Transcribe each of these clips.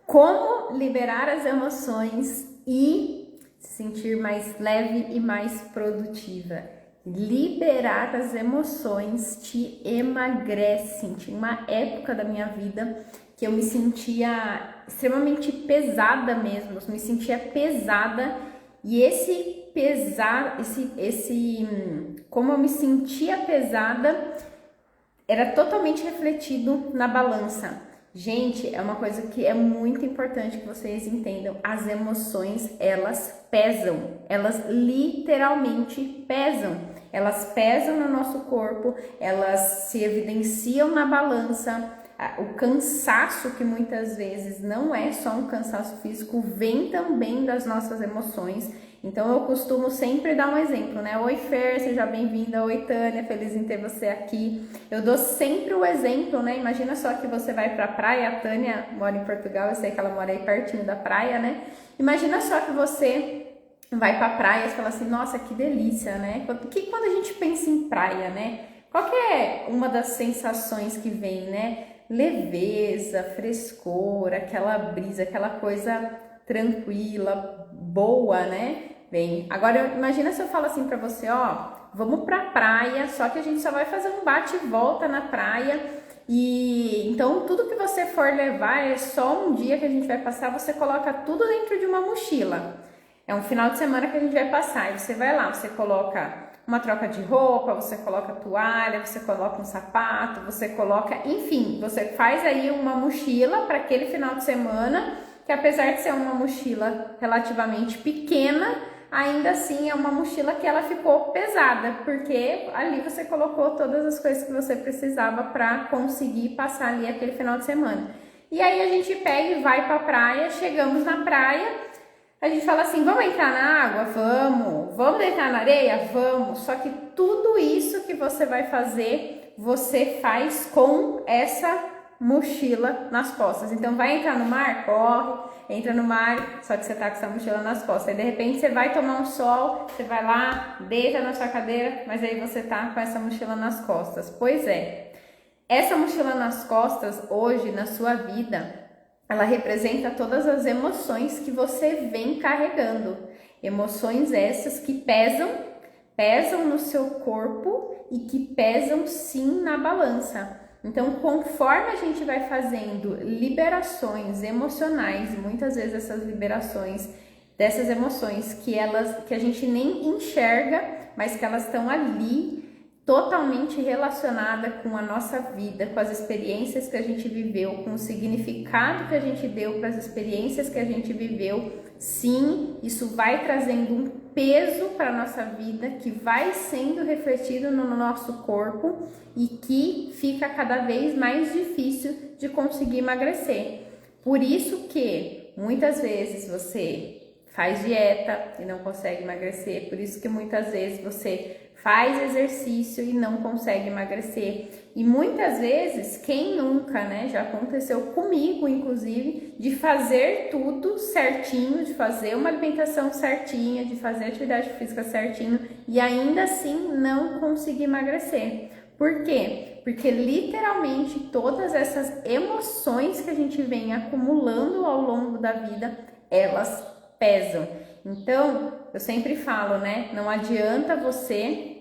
Como liberar as emoções e se sentir mais leve e mais produtiva. Liberar as emoções te emagrece. Tinha uma época da minha vida que eu me sentia extremamente pesada mesmo, eu me sentia pesada, e esse pesar, como eu me sentia pesada, era totalmente refletido na balança. Gente, é uma coisa que é muito importante que vocês entendam. As emoções, elas pesam. Elas literalmente pesam. Elas pesam no nosso corpo, elas se evidenciam na balança. O cansaço, que muitas vezes não é só um cansaço físico, vem também das nossas emoções. Então eu costumo sempre dar um exemplo, né? Oi Fer, seja bem-vinda. Oi Tânia, feliz em ter você aqui. Eu dou sempre o exemplo, né? Imagina só que você vai pra praia, a Tânia mora em Portugal, eu sei que ela mora aí pertinho da praia, né? Imagina só que você vai pra praia e fala assim, nossa, que delícia, né? Porque quando a gente pensa em praia, né? Qual que é uma das sensações que vem, né? Leveza, frescor, aquela brisa, aquela coisa tranquila, boa, né? Bem, agora imagina se eu falo assim pra você, ó, vamos pra praia, só que a gente só vai fazer um bate e volta na praia, e então tudo que você for levar é só um dia que a gente vai passar, você coloca tudo dentro de uma mochila. É um final de semana que a gente vai passar, e você vai lá, você coloca uma troca de roupa, você coloca toalha, você coloca um sapato, você coloca, enfim, você faz aí uma mochila para aquele final de semana, que apesar de ser uma mochila relativamente pequena, ainda assim é uma mochila que ela ficou pesada, porque ali você colocou todas as coisas que você precisava para conseguir passar ali aquele final de semana. E aí a gente pega e vai para a praia, chegamos na praia, a gente fala assim, vamos entrar na água? Vamos deitar na areia? Vamos. Só que tudo isso que você vai fazer, você faz com essa mochila nas costas. Então vai entrar no mar? Corre, entra no mar, só que você tá com essa mochila nas costas. Aí de repente você vai tomar um sol, você vai lá, deita na sua cadeira, mas aí você tá com essa mochila nas costas. Pois é, essa mochila nas costas hoje na sua vida, ela representa todas as emoções que você vem carregando. Emoções essas que pesam no seu corpo e que pesam sim na balança. Então, conforme a gente vai fazendo liberações emocionais, e muitas vezes essas liberações dessas emoções que a gente nem enxerga, mas que elas estão ali totalmente relacionada com a nossa vida, com as experiências que a gente viveu, com o significado que a gente deu para as experiências que a gente viveu. Sim, isso vai trazendo um peso para a nossa vida que vai sendo refletido no nosso corpo e que fica cada vez mais difícil de conseguir emagrecer. Por isso que muitas vezes você faz dieta e não consegue emagrecer, por isso que muitas vezes você faz exercício e não consegue emagrecer. E muitas vezes, quem nunca, né? Já aconteceu comigo, inclusive, de fazer tudo certinho, de fazer uma alimentação certinha, de fazer atividade física certinho e ainda assim não conseguir emagrecer. Por quê? Porque literalmente todas essas emoções que a gente vem acumulando ao longo da vida, elas pesam. Então, eu sempre falo, né? Não adianta você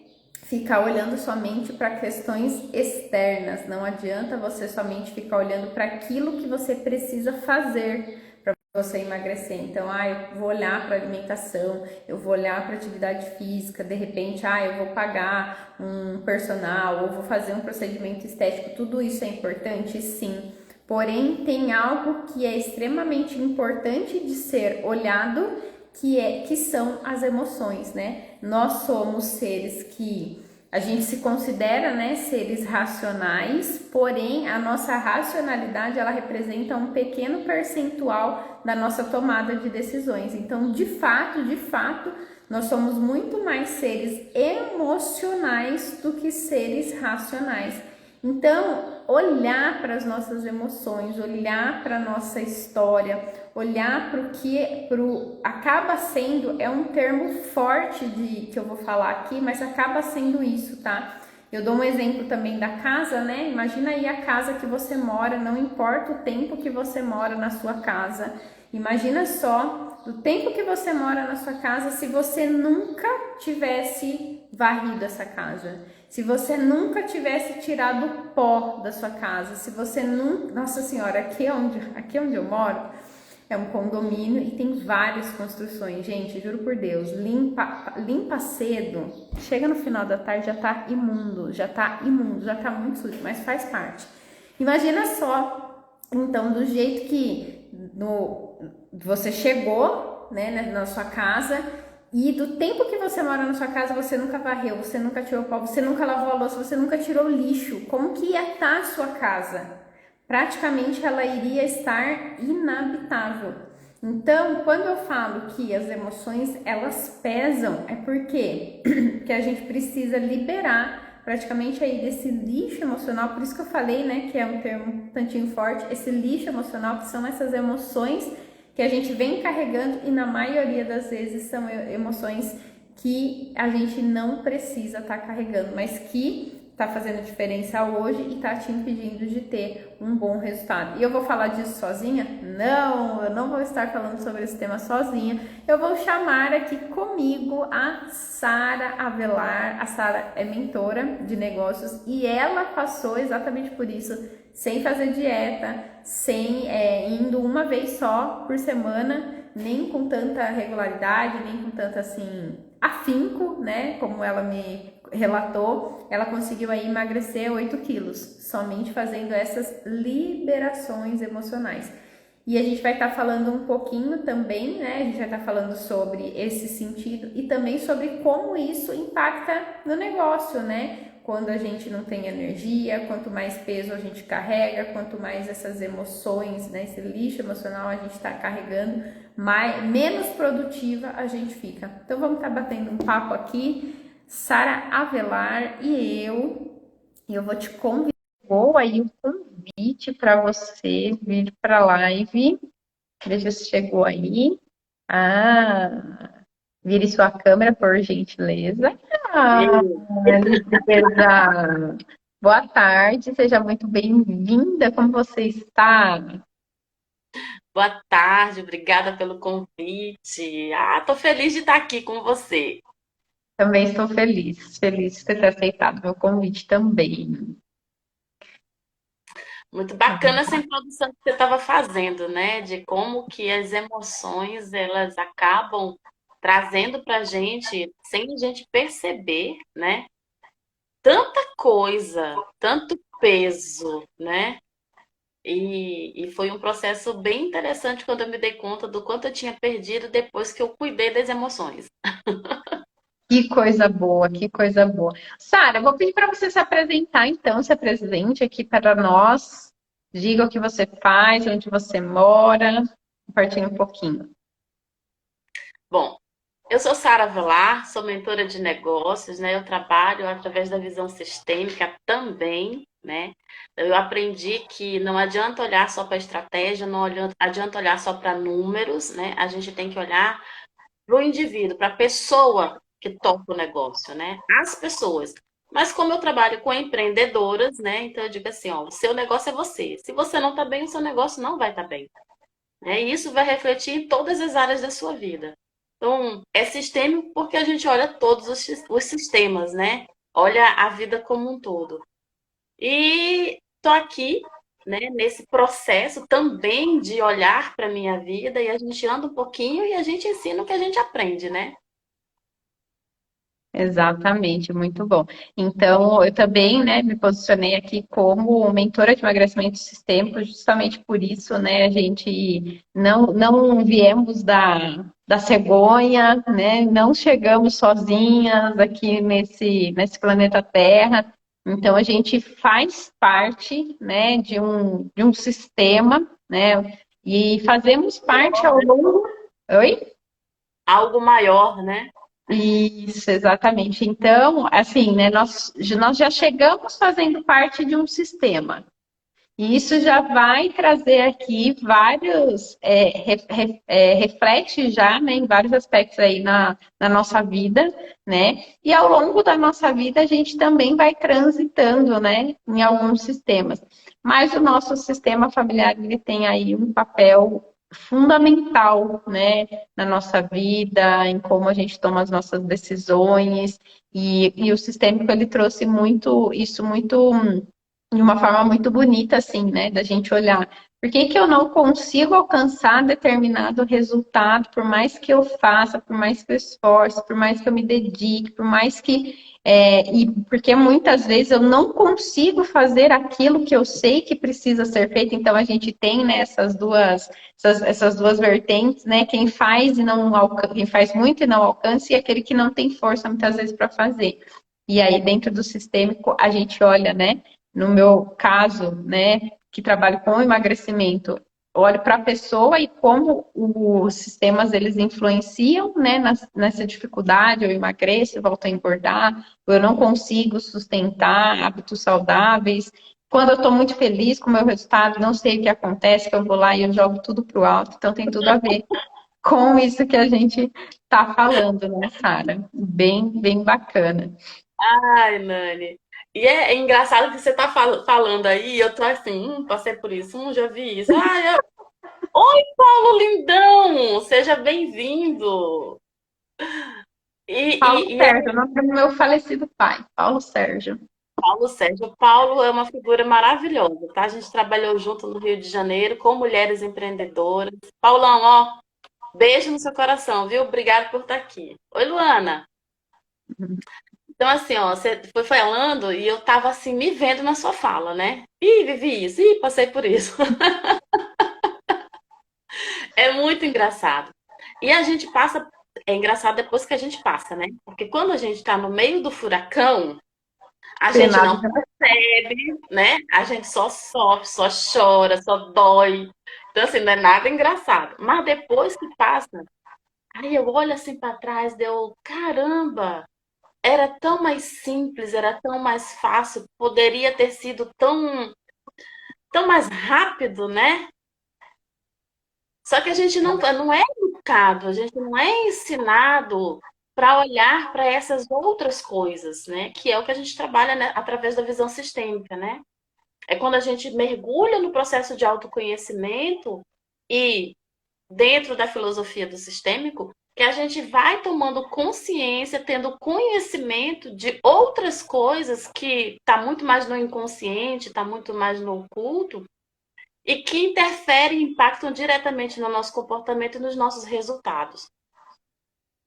ficar olhando somente para questões externas, não adianta você somente ficar olhando para aquilo que você precisa fazer para você emagrecer. Então, eu vou olhar para alimentação, eu vou olhar para atividade física, de repente, eu vou pagar um personal ou vou fazer um procedimento estético, tudo isso é importante? Sim. Porém, tem algo que é extremamente importante de ser olhado, que são as emoções, né? Nós somos seres que a gente se considera, né, seres racionais, porém a nossa racionalidade ela representa um pequeno percentual da nossa tomada de decisões. Então, de fato, nós somos muito mais seres emocionais do que seres racionais. Então, olhar para as nossas emoções, olhar para a nossa história, olhar para o que acaba sendo, é um termo forte que eu vou falar aqui, mas acaba sendo isso, tá? Eu dou um exemplo também da casa, né? Imagina aí a casa que você mora, não importa o tempo que você mora na sua casa. Imagina só do tempo que você mora na sua casa se você nunca tivesse varrido essa casa. Se você nunca tivesse tirado o pó da sua casa, se você nunca... Nossa Senhora, aqui onde eu moro é um condomínio e tem várias construções. Gente, juro por Deus, limpa cedo, chega no final da tarde já tá imundo, já tá muito sujo, mas faz parte. Imagina só, então, do jeito que você chegou, né, na sua casa, e do tempo que você mora na sua casa, você nunca varreu, você nunca tirou pó, você nunca lavou a louça, você nunca tirou lixo. Como que ia estar a sua casa? Praticamente ela iria estar inabitável. Então, quando eu falo que as emoções elas pesam, é porque que a gente precisa liberar praticamente aí desse lixo emocional. Por isso que eu falei, né, que é um termo um tantinho forte, esse lixo emocional, que são essas emoções que a gente vem carregando e na maioria das vezes são emoções que a gente não precisa estar carregando, mas que tá fazendo diferença hoje e tá te impedindo de ter um bom resultado. E eu vou falar disso sozinha? Não, eu não vou estar falando sobre esse tema sozinha. Eu vou chamar aqui comigo a Sara Avelar. A Sara é mentora de negócios e ela passou exatamente por isso, sem fazer dieta, sem indo uma vez só por semana, nem com tanta regularidade, nem com tanta assim afinco, né? Como ela me relatou, ela conseguiu aí emagrecer 8 quilos, somente fazendo essas liberações emocionais. E a gente vai estar falando um pouquinho também, né? A gente vai estar falando sobre esse sentido e também sobre como isso impacta no negócio, né? Quando a gente não tem energia, quanto mais peso a gente carrega, quanto mais essas emoções, né? Esse lixo emocional a gente está carregando, menos produtiva a gente fica. Então vamos estar batendo um papo aqui, Sara Avelar e eu vou te convidar. Vou aí um convite para você vir para a live. Veja se chegou aí. Ah, vire sua câmera, por gentileza. Ah, beleza. Boa tarde, seja muito bem-vinda. Como você está? Boa tarde, obrigada pelo convite. Tô feliz de estar aqui com você. Também estou feliz de você ter aceitado meu convite também. Muito bacana essa introdução que você estava fazendo, né? De como que as emoções elas acabam trazendo para a gente, sem a gente perceber, né? Tanta coisa, tanto peso, né? E foi um processo bem interessante quando eu me dei conta do quanto eu tinha perdido depois que eu cuidei das emoções. Que coisa boa, que coisa boa. Sara, eu vou pedir para você se apresentar, então, se apresente aqui para nós. Diga o que você faz, onde você mora. Compartilhe um pouquinho. Bom, eu sou Sara Velar, sou mentora de negócios, né? Eu trabalho através da visão sistêmica também, né? Eu aprendi que não adianta olhar só para a estratégia, não adianta olhar só para números, né? A gente tem que olhar para o indivíduo, para a pessoa que toca o negócio, né? As pessoas. Mas como eu trabalho com empreendedoras, né? Então eu digo assim, ó, o seu negócio é você. Se você não está bem, o seu negócio não vai estar bem. Né? E isso vai refletir em todas as áreas da sua vida. Então, é sistêmico porque a gente olha todos os sistemas, né? Olha a vida como um todo. E tô aqui, né, nesse processo também de olhar para a minha vida e a gente anda um pouquinho e a gente ensina o que a gente aprende, né? Exatamente, muito bom. Então, eu também, né, me posicionei aqui como mentora de emagrecimento sistêmico, justamente por isso, né, a gente não viemos da cegonha, né, não chegamos sozinhas aqui nesse planeta Terra. Então, a gente faz parte, né, de um sistema, né, e fazemos parte ao longo... Oi? Algo maior, né? Isso, exatamente. Então, assim, né, nós já chegamos fazendo parte de um sistema. E isso já vai trazer aqui vários, reflete já, né, em vários aspectos aí na nossa vida, né? E ao longo da nossa vida a gente também vai transitando, né, em alguns sistemas. Mas o nosso sistema familiar, ele tem aí um papel fundamental, né, na nossa vida, em como a gente toma as nossas decisões, e o sistêmico, ele trouxe muito, isso muito de uma forma muito bonita, assim, né? Da gente olhar. Por que que eu não consigo alcançar determinado resultado, por mais que eu faça, por mais que eu esforce, por mais que eu me dedique, por mais que. E porque muitas vezes eu não consigo fazer aquilo que eu sei que precisa ser feito, então a gente tem, né, essas duas vertentes, né? Quem faz e não alcança, quem faz muito e não alcança, e aquele que não tem força muitas vezes para fazer. E aí, dentro do sistêmico, a gente olha, né? No meu caso, né, que trabalho com emagrecimento, olho para a pessoa e como os sistemas eles influenciam, né, nessa dificuldade, eu emagreço, eu volto a engordar, eu não consigo sustentar hábitos saudáveis. Quando eu estou muito feliz com o meu resultado, não sei o que acontece, que eu vou lá e eu jogo tudo pro alto. Então tem tudo a ver com isso que a gente está falando, né, Sara? Bem, bem bacana. Ai, Nani. E é engraçado que você tá falando aí, eu tô assim, passei por isso, já vi isso. Oi, Paulo Lindão, seja bem-vindo. E, Paulo e, e é Sérgio, o nome do meu falecido pai, Paulo Sérgio. Paulo Sérgio. Paulo é uma figura maravilhosa, tá? A gente trabalhou junto no Rio de Janeiro com mulheres empreendedoras. Paulão, ó, beijo no seu coração, viu? Obrigado por estar aqui. Oi, Luana. Então, assim, ó, você foi falando e eu tava assim, me vendo na sua fala, né? Ih, vivi isso, ih, passei por isso. É muito engraçado. E a gente passa, é engraçado depois que a gente passa, né? Porque quando a gente tá no meio do furacão, a Tem gente nada. não percebe, né? A gente só sofre, só chora, só dói. Então, assim, não é nada engraçado. Mas depois que passa, aí eu olho assim para trás, deu, caramba, era tão mais simples, era tão mais fácil, poderia ter sido tão mais rápido, né? Só que a gente não é educado, a gente não é ensinado para olhar para essas outras coisas, né? Que é o que a gente trabalha, né, através da visão sistêmica, né? É quando a gente mergulha no processo de autoconhecimento e dentro da filosofia do sistêmico, que a gente vai tomando consciência, tendo conhecimento de outras coisas que está muito mais no inconsciente, está muito mais no oculto, e que interferem e impactam diretamente no nosso comportamento e nos nossos resultados.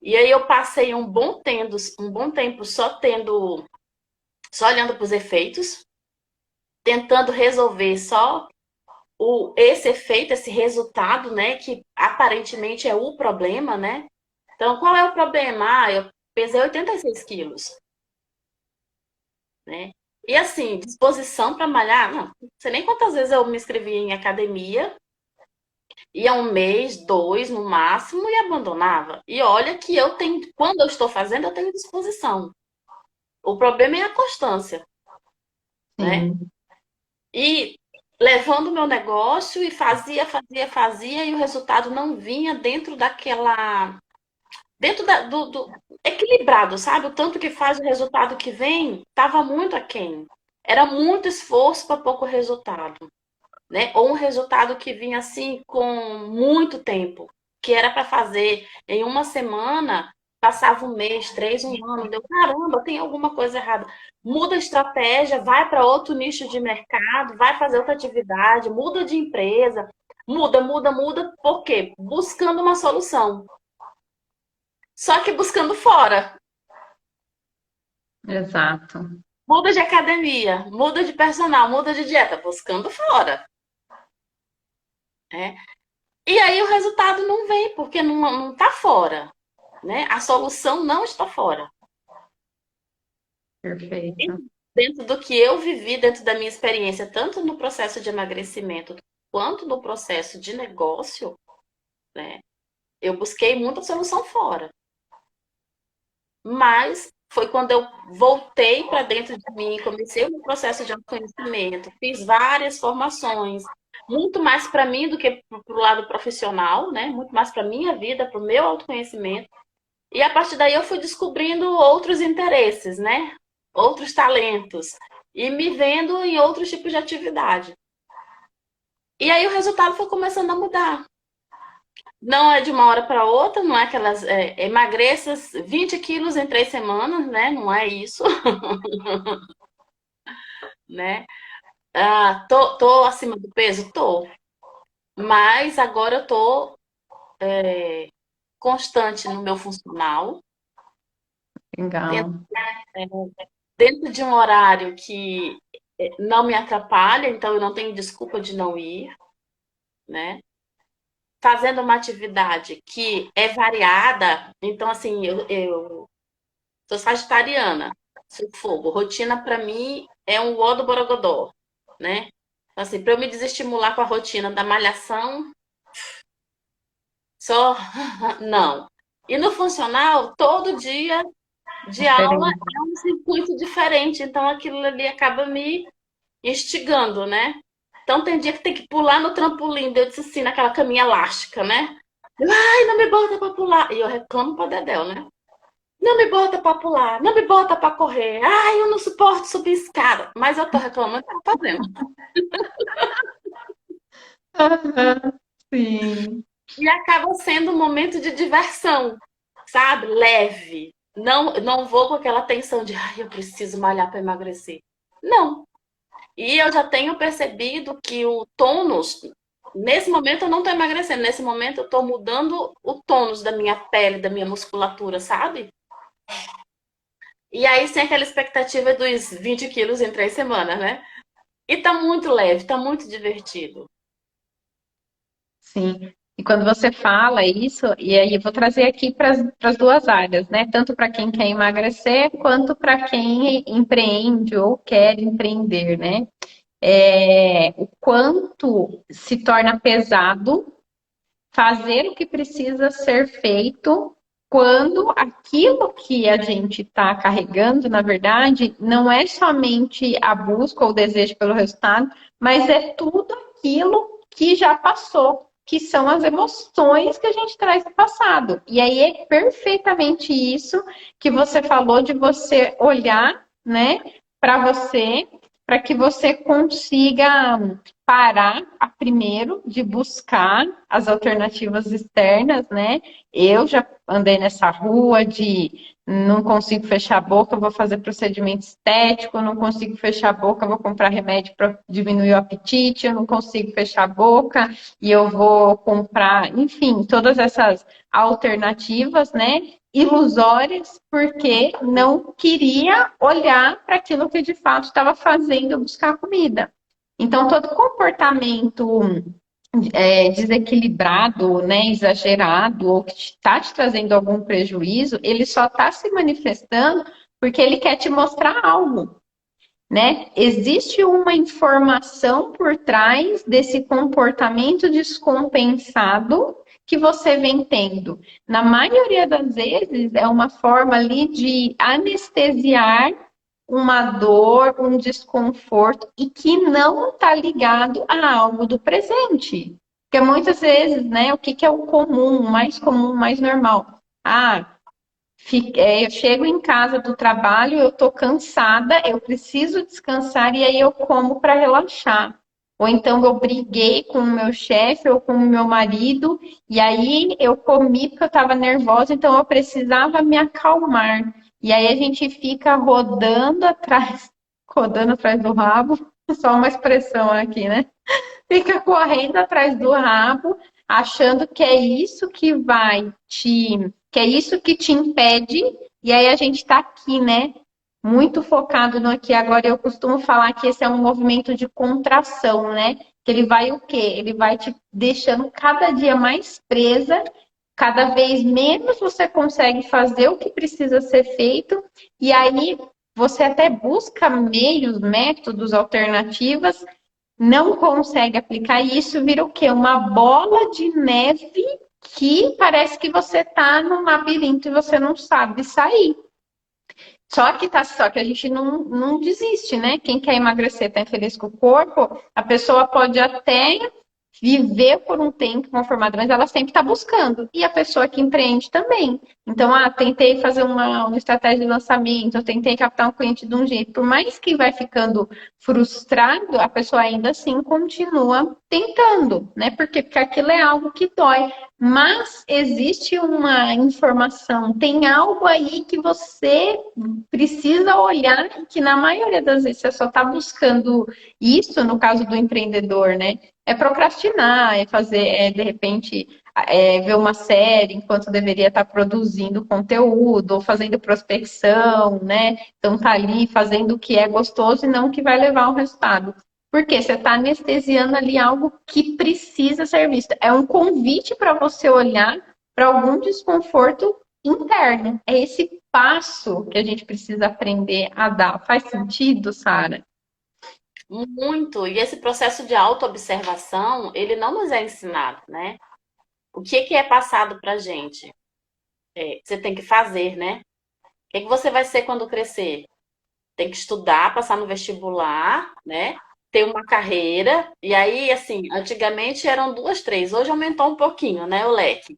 E aí eu passei um bom tempo só olhando para os efeitos, tentando resolver só esse efeito, esse resultado, né, que aparentemente é o problema, né? Então, qual é o problema? Ah, eu pesei 86 quilos, né? E assim, disposição para malhar, não sei nem quantas vezes eu me inscrevi em academia, ia um mês, dois no máximo e abandonava. E olha que eu tenho, quando eu estou fazendo, eu tenho disposição. O problema é a constância, né? Sim, E levando o meu negócio e fazia, e o resultado não vinha dentro daquela. Dentro do equilibrado, sabe? O tanto que faz o resultado que vem estava muito aquém. Era muito esforço para pouco resultado, né? Ou um resultado que vinha assim com muito tempo, que era para fazer em uma semana, passava um mês, três, um ano, deu caramba, tem alguma coisa errada. Muda a estratégia, vai para outro nicho de mercado, vai fazer outra atividade, muda de empresa, muda, por quê? Buscando uma solução. Só que buscando fora. exato. Muda de academia, muda de personal, muda de dieta, buscando fora. Né? E aí o resultado não vem, porque não está fora. Né? A solução não está fora. E Perfeito. dentro do que eu vivi, dentro da minha experiência, tanto no processo de emagrecimento quanto no processo de negócio, né? Eu busquei muita solução fora. Mas foi quando eu voltei para dentro de mim, comecei o meu processo de autoconhecimento, fiz várias formações, muito mais para mim do que para o lado profissional, né? Muito mais para minha vida, para o meu autoconhecimento. E a partir daí eu fui descobrindo outros interesses, né? Outros talentos e me vendo em outros tipos de atividade. E aí o resultado foi começando a mudar. Não é de uma hora para outra, não é aquelas emagreças 20 quilos em 3 semanas, né? Não é isso, né? Ah, tô acima do peso? Tô. Mas agora eu tô constante no meu funcional, dentro, Legal. dentro de um horário que não me atrapalha, então eu não tenho desculpa de não ir, né? Fazendo uma atividade que é variada, então assim, eu sou sagitariana, sou fogo. Rotina para mim é um ó do borogodó, né? Então, assim, para eu me desestimular com a rotina da malhação, só não. E no funcional, todo dia de aula Diferente. é um circuito diferente, então aquilo ali acaba me instigando, né? Então tem dia que tem que pular no trampolim, eu disse assim, naquela caminha elástica, né? Ai, não me bota pra pular. E eu reclamo pra Dedéu, né? Não me bota pra pular, não me bota pra correr. Ai, eu não suporto subir escada. Mas eu tô reclamando, tá fazendo. Aham, sim. E acaba sendo um momento de diversão, sabe? Leve. Não vou com aquela tensão de, ai, eu preciso malhar para emagrecer. Não. E eu já tenho percebido que o tônus, nesse momento eu não estou emagrecendo, nesse momento eu estou mudando o tônus da minha pele, da minha musculatura, sabe? E aí sem aquela expectativa dos 20 quilos em 3 semanas, né? E tá muito leve, tá muito divertido. Sim. E quando você fala isso, e aí eu vou trazer aqui para as duas áreas, né? Tanto para quem quer emagrecer, quanto para quem empreende ou quer empreender, né? O quanto se torna pesado fazer o que precisa ser feito quando aquilo que a gente está carregando, na verdade, não é somente a busca ou o desejo pelo resultado, mas é tudo aquilo que já passou, que são as emoções que a gente traz do passado. E aí é perfeitamente isso que você falou de você olhar, né, para você, para que você consiga parar a primeiro de buscar as alternativas externas, né? Eu já andei nessa rua de não consigo fechar a boca, vou fazer procedimento estético, não consigo fechar a boca, vou comprar remédio para diminuir o apetite, eu não consigo fechar a boca e eu vou comprar, enfim, todas essas alternativas, né? Ilusórias, porque não queria olhar para aquilo que de fato estava fazendo eu buscar comida. Então, todo comportamento desequilibrado, né, exagerado, ou que está te trazendo algum prejuízo, ele só está se manifestando porque ele quer te mostrar algo, né? Existe uma informação por trás desse comportamento descompensado que você vem tendo. Na maioria das vezes, é uma forma ali de anestesiar uma dor, um desconforto e que não está ligado a algo do presente. Porque muitas vezes, né, o que, que é o comum, mais normal? Eu chego em casa do trabalho, eu tô cansada, eu preciso descansar e aí eu como para relaxar. Ou então eu briguei com o meu chefe ou com o meu marido e aí eu comi porque eu estava nervosa, então eu precisava me acalmar. E aí a gente fica rodando atrás do rabo, só uma expressão aqui, né? Fica correndo atrás do rabo, achando que é isso que é isso que te impede, e aí a gente tá aqui, né? Muito focado no aqui agora. Eu costumo falar que esse é um movimento de contração, né? Que ele vai o quê? Ele vai te deixando cada dia mais presa, cada vez menos você consegue fazer o que precisa ser feito, e aí você até busca meios, métodos, alternativas, não consegue aplicar, e isso vira o quê? Uma bola de neve que parece que você está num labirinto e você não sabe sair. Só que a gente não desiste, né? Quem quer emagrecer, tá infeliz com o corpo, a pessoa pode até viver por um tempo conformado, mas ela sempre está buscando. E a pessoa que empreende também. Então, tentei fazer uma estratégia de lançamento, eu tentei captar um cliente de um jeito. Por mais que vai ficando frustrado, a pessoa ainda assim continua tentando, né? Porque aquilo é algo que dói. Mas existe uma informação, tem algo aí que você precisa olhar, que na maioria das vezes você só está buscando isso, no caso do empreendedor, né? É procrastinar, é fazer, de repente, ver uma série enquanto deveria estar produzindo conteúdo, ou fazendo prospecção, né? Então tá ali fazendo o que é gostoso e não o que vai levar ao resultado. Porque você está anestesiando ali algo que precisa ser visto. É um convite para você olhar para algum desconforto interno. É esse passo que a gente precisa aprender a dar. Faz sentido, Sara? Muito. E esse processo de autoobservação, ele não nos é ensinado, né? O que é passado pra gente? Você tem que fazer, né? O que você vai ser quando crescer? Tem que estudar, passar no vestibular, né? Ter uma carreira. E aí, assim, antigamente eram duas, três. Hoje aumentou um pouquinho, né, o leque.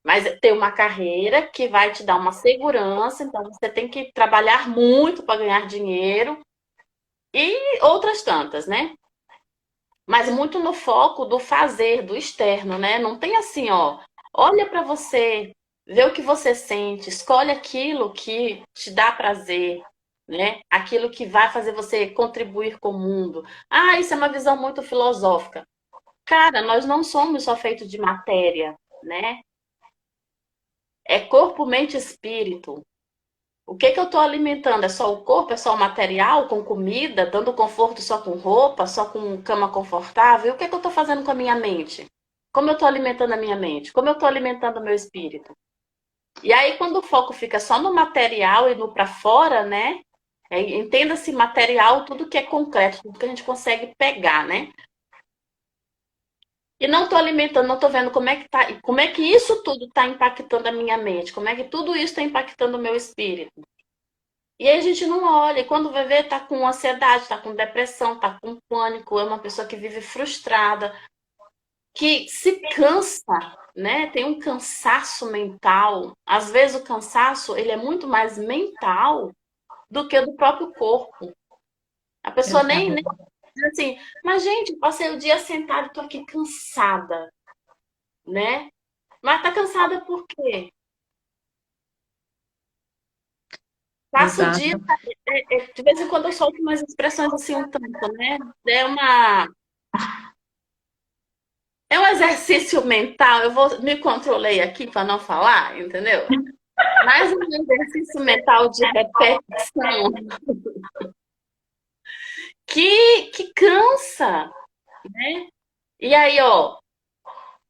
Mas ter uma carreira que vai te dar uma segurança, então você tem que trabalhar muito para ganhar dinheiro e outras tantas, né? Mas muito no foco do fazer, do externo, né? Não tem assim, ó, olha para você, vê o que você sente, escolhe aquilo que te dá prazer, né? Aquilo que vai fazer você contribuir com o mundo. Ah, isso é uma visão muito filosófica. Cara, nós não somos só feitos de matéria, né? É corpo, mente e espírito. O que eu estou alimentando? É só o corpo? É só o material, com comida, dando conforto só com roupa, só com cama confortável? E o que eu estou fazendo com a minha mente? Como eu estou alimentando a minha mente? Como eu estou alimentando o meu espírito? E aí, quando o foco fica só no material e no para fora, né? Entenda-se material, tudo que é concreto, tudo que a gente consegue pegar, né? E não estou alimentando, não estou vendo como é que tá, como é que isso tudo está impactando a minha mente, como é que tudo isso está impactando o meu espírito. E aí a gente não olha, e quando vai ver, tá com ansiedade, tá com depressão, tá com pânico, é uma pessoa que vive frustrada, que se cansa, né? Tem um cansaço mental. Às vezes o cansaço, ele é muito mais mental do que do próprio corpo. A pessoa nem Exato. diz assim, mas gente, passei o dia sentada, tô aqui cansada, né? Mas tá cansada por quê? Passa o dia, Exato. de vez em quando eu solto umas expressões assim um tanto, né? É uma É um exercício mental, me controlei aqui para não falar, entendeu? Mais um exercício mental de repetição que cansa, né? E aí, ó,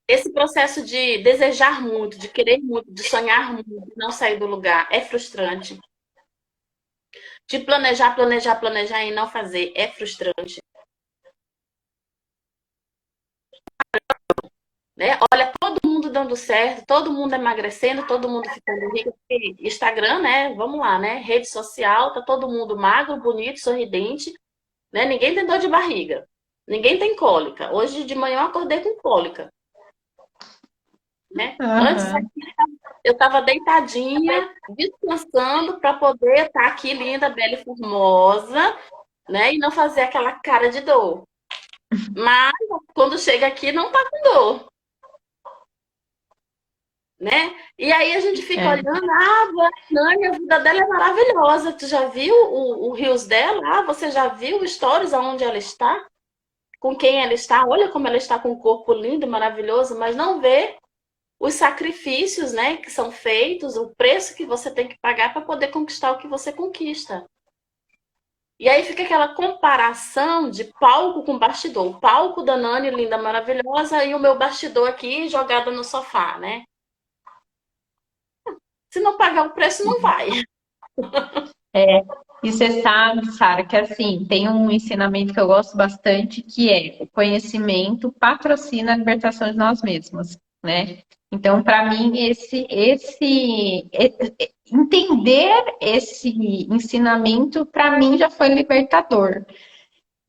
esse processo de desejar muito, de querer muito, de sonhar muito, de não sair do lugar, é frustrante. De planejar, planejar, planejar e não fazer, é frustrante. Né? Olha, todo mundo dando certo, todo mundo emagrecendo, todo mundo ficando rico. Instagram, né? Vamos lá, né? Rede social, tá todo mundo magro, bonito, sorridente, né? Ninguém tem dor de barriga, ninguém tem cólica. Hoje de manhã eu acordei com cólica, né? Antes Aham. eu estava deitadinha, descansando para poder estar aqui linda, bela e formosa, né? E não fazer aquela cara de dor. Mas quando chega aqui não tá com dor. Né? E aí a gente fica É. olhando, Nani, a vida dela é maravilhosa. Tu já viu o Reels dela? Ah, você já viu o Stories aonde ela está? Com quem ela está? Olha como ela está com um corpo lindo, maravilhoso, mas não vê os sacrifícios, né, que são feitos, o preço que você tem que pagar para poder conquistar o que você conquista. E aí fica aquela comparação de palco com bastidor. O palco da Nani, linda, maravilhosa, e o meu bastidor aqui jogado no sofá, né? Se não pagar o preço, não vai. É, e você sabe, Sara, que assim, tem um ensinamento que eu gosto bastante, que é o conhecimento patrocina a libertação de nós mesmos. né? Então, para mim, entender esse ensinamento, para mim, já foi libertador.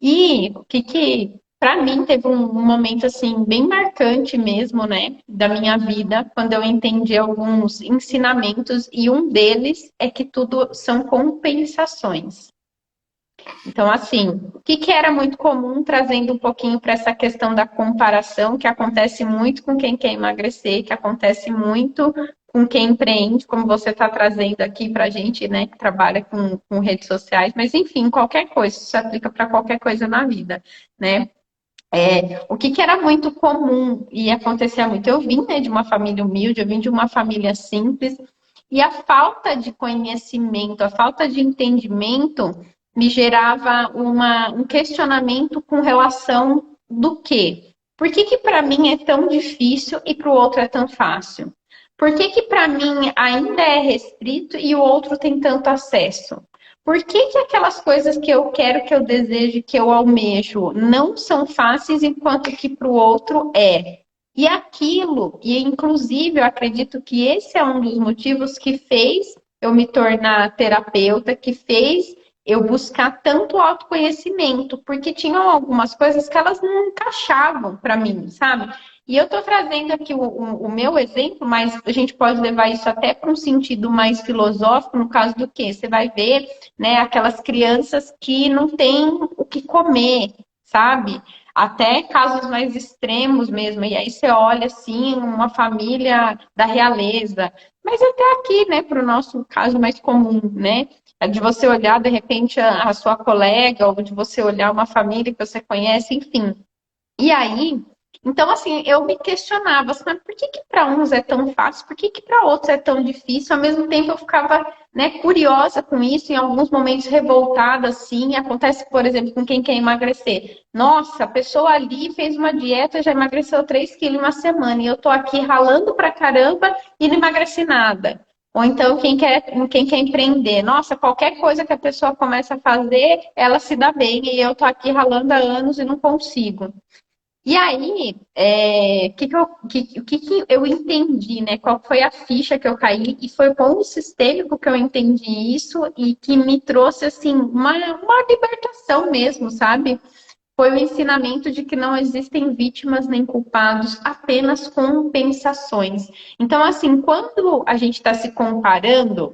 E o que para mim teve um momento assim bem marcante mesmo, né, da minha vida, quando eu entendi alguns ensinamentos e um deles é que tudo são compensações. Então, assim, o que era muito comum, trazendo um pouquinho para essa questão da comparação, que acontece muito com quem quer emagrecer, que acontece muito com quem empreende, como você está trazendo aqui para a gente, né, que trabalha com redes sociais, mas enfim, qualquer coisa, isso se aplica para qualquer coisa na vida, né? O que era muito comum e acontecia muito? Eu vim, né, de uma família humilde, eu vim de uma família simples, e a falta de conhecimento, a falta de entendimento me gerava um questionamento com relação do quê? Por que para mim é tão difícil e para o outro é tão fácil? Por que para mim ainda é restrito e o outro tem tanto acesso? Por que aquelas coisas que eu quero, que eu desejo, que eu almejo, não são fáceis, enquanto que para o outro é? E aquilo, e inclusive eu acredito que esse é um dos motivos que fez eu me tornar terapeuta, que fez eu buscar tanto autoconhecimento, porque tinham algumas coisas que elas não encaixavam para mim, sabe? E eu estou trazendo aqui o meu exemplo, mas a gente pode levar isso até para um sentido mais filosófico, no caso do quê? Você vai ver, né, aquelas crianças que não têm o que comer, sabe? Até casos mais extremos mesmo. E aí você olha assim, uma família da realeza, mas até aqui, né, para o nosso caso mais comum, né? De você olhar de repente a sua colega, ou de você olhar uma família que você conhece, enfim. E aí, então assim, eu me questionava, assim, mas por que para uns é tão fácil, por que para outros é tão difícil? Ao mesmo tempo eu ficava, né, curiosa com isso, em alguns momentos revoltada, assim. Acontece, por exemplo, com quem quer emagrecer. Nossa, a pessoa ali fez uma dieta, já emagreceu 3 quilos em uma semana, e eu tô aqui ralando pra caramba e não emagreci nada. Ou então quem quer empreender, nossa, qualquer coisa que a pessoa começa a fazer, ela se dá bem, e eu tô aqui ralando há anos e não consigo. E aí, o que eu entendi, né? Qual foi a ficha que eu caí? E foi com o sistêmico que eu entendi isso e que me trouxe, assim, uma libertação mesmo, sabe? Foi o ensinamento de que não existem vítimas nem culpados, apenas compensações. Então, assim, quando a gente está se comparando,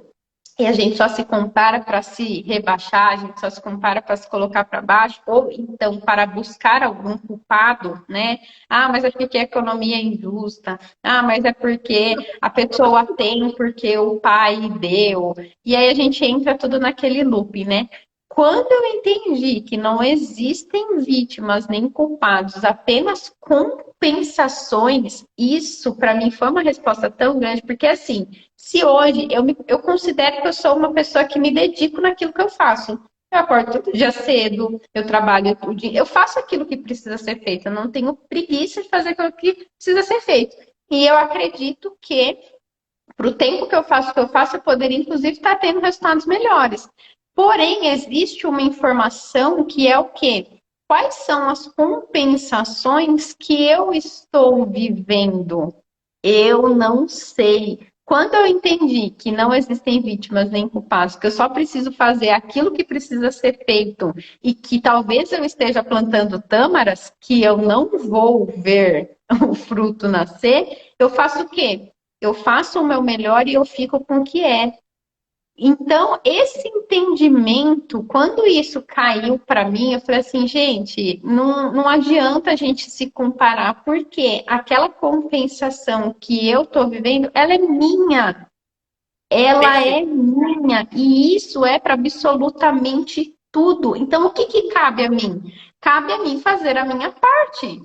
e a gente só se compara para se rebaixar, a gente só se compara para se colocar para baixo, ou então para buscar algum culpado, né? Ah, mas é porque a economia é injusta. Ah, mas é porque a pessoa tem, porque o pai deu. E aí a gente entra tudo naquele loop, né? Quando eu entendi que não existem vítimas nem culpados, apenas compensações, isso para mim foi uma resposta tão grande, porque assim, se hoje eu considero que eu sou uma pessoa que me dedico naquilo que eu faço. Eu acordo todo dia cedo, eu trabalho todo dia, eu faço aquilo que precisa ser feito, eu não tenho preguiça de fazer aquilo que precisa ser feito. E eu acredito que, para o tempo que eu faço o que eu faço, eu poderia, inclusive, estar tendo resultados melhores. Porém, existe uma informação que é o quê? Quais são as compensações que eu estou vivendo? Eu não sei. Quando eu entendi que não existem vítimas nem culpados, que eu só preciso fazer aquilo que precisa ser feito e que talvez eu esteja plantando tâmaras que eu não vou ver o fruto nascer, eu faço o quê? Eu faço o meu melhor e eu fico com o que é. Então, esse entendimento, quando isso caiu para mim, eu falei assim, gente, não adianta a gente se comparar, porque aquela compensação que eu estou vivendo, ela é minha. Ela Perfeito. é minha. E isso é para absolutamente tudo. Então, o que cabe a mim? Cabe a mim fazer a minha parte.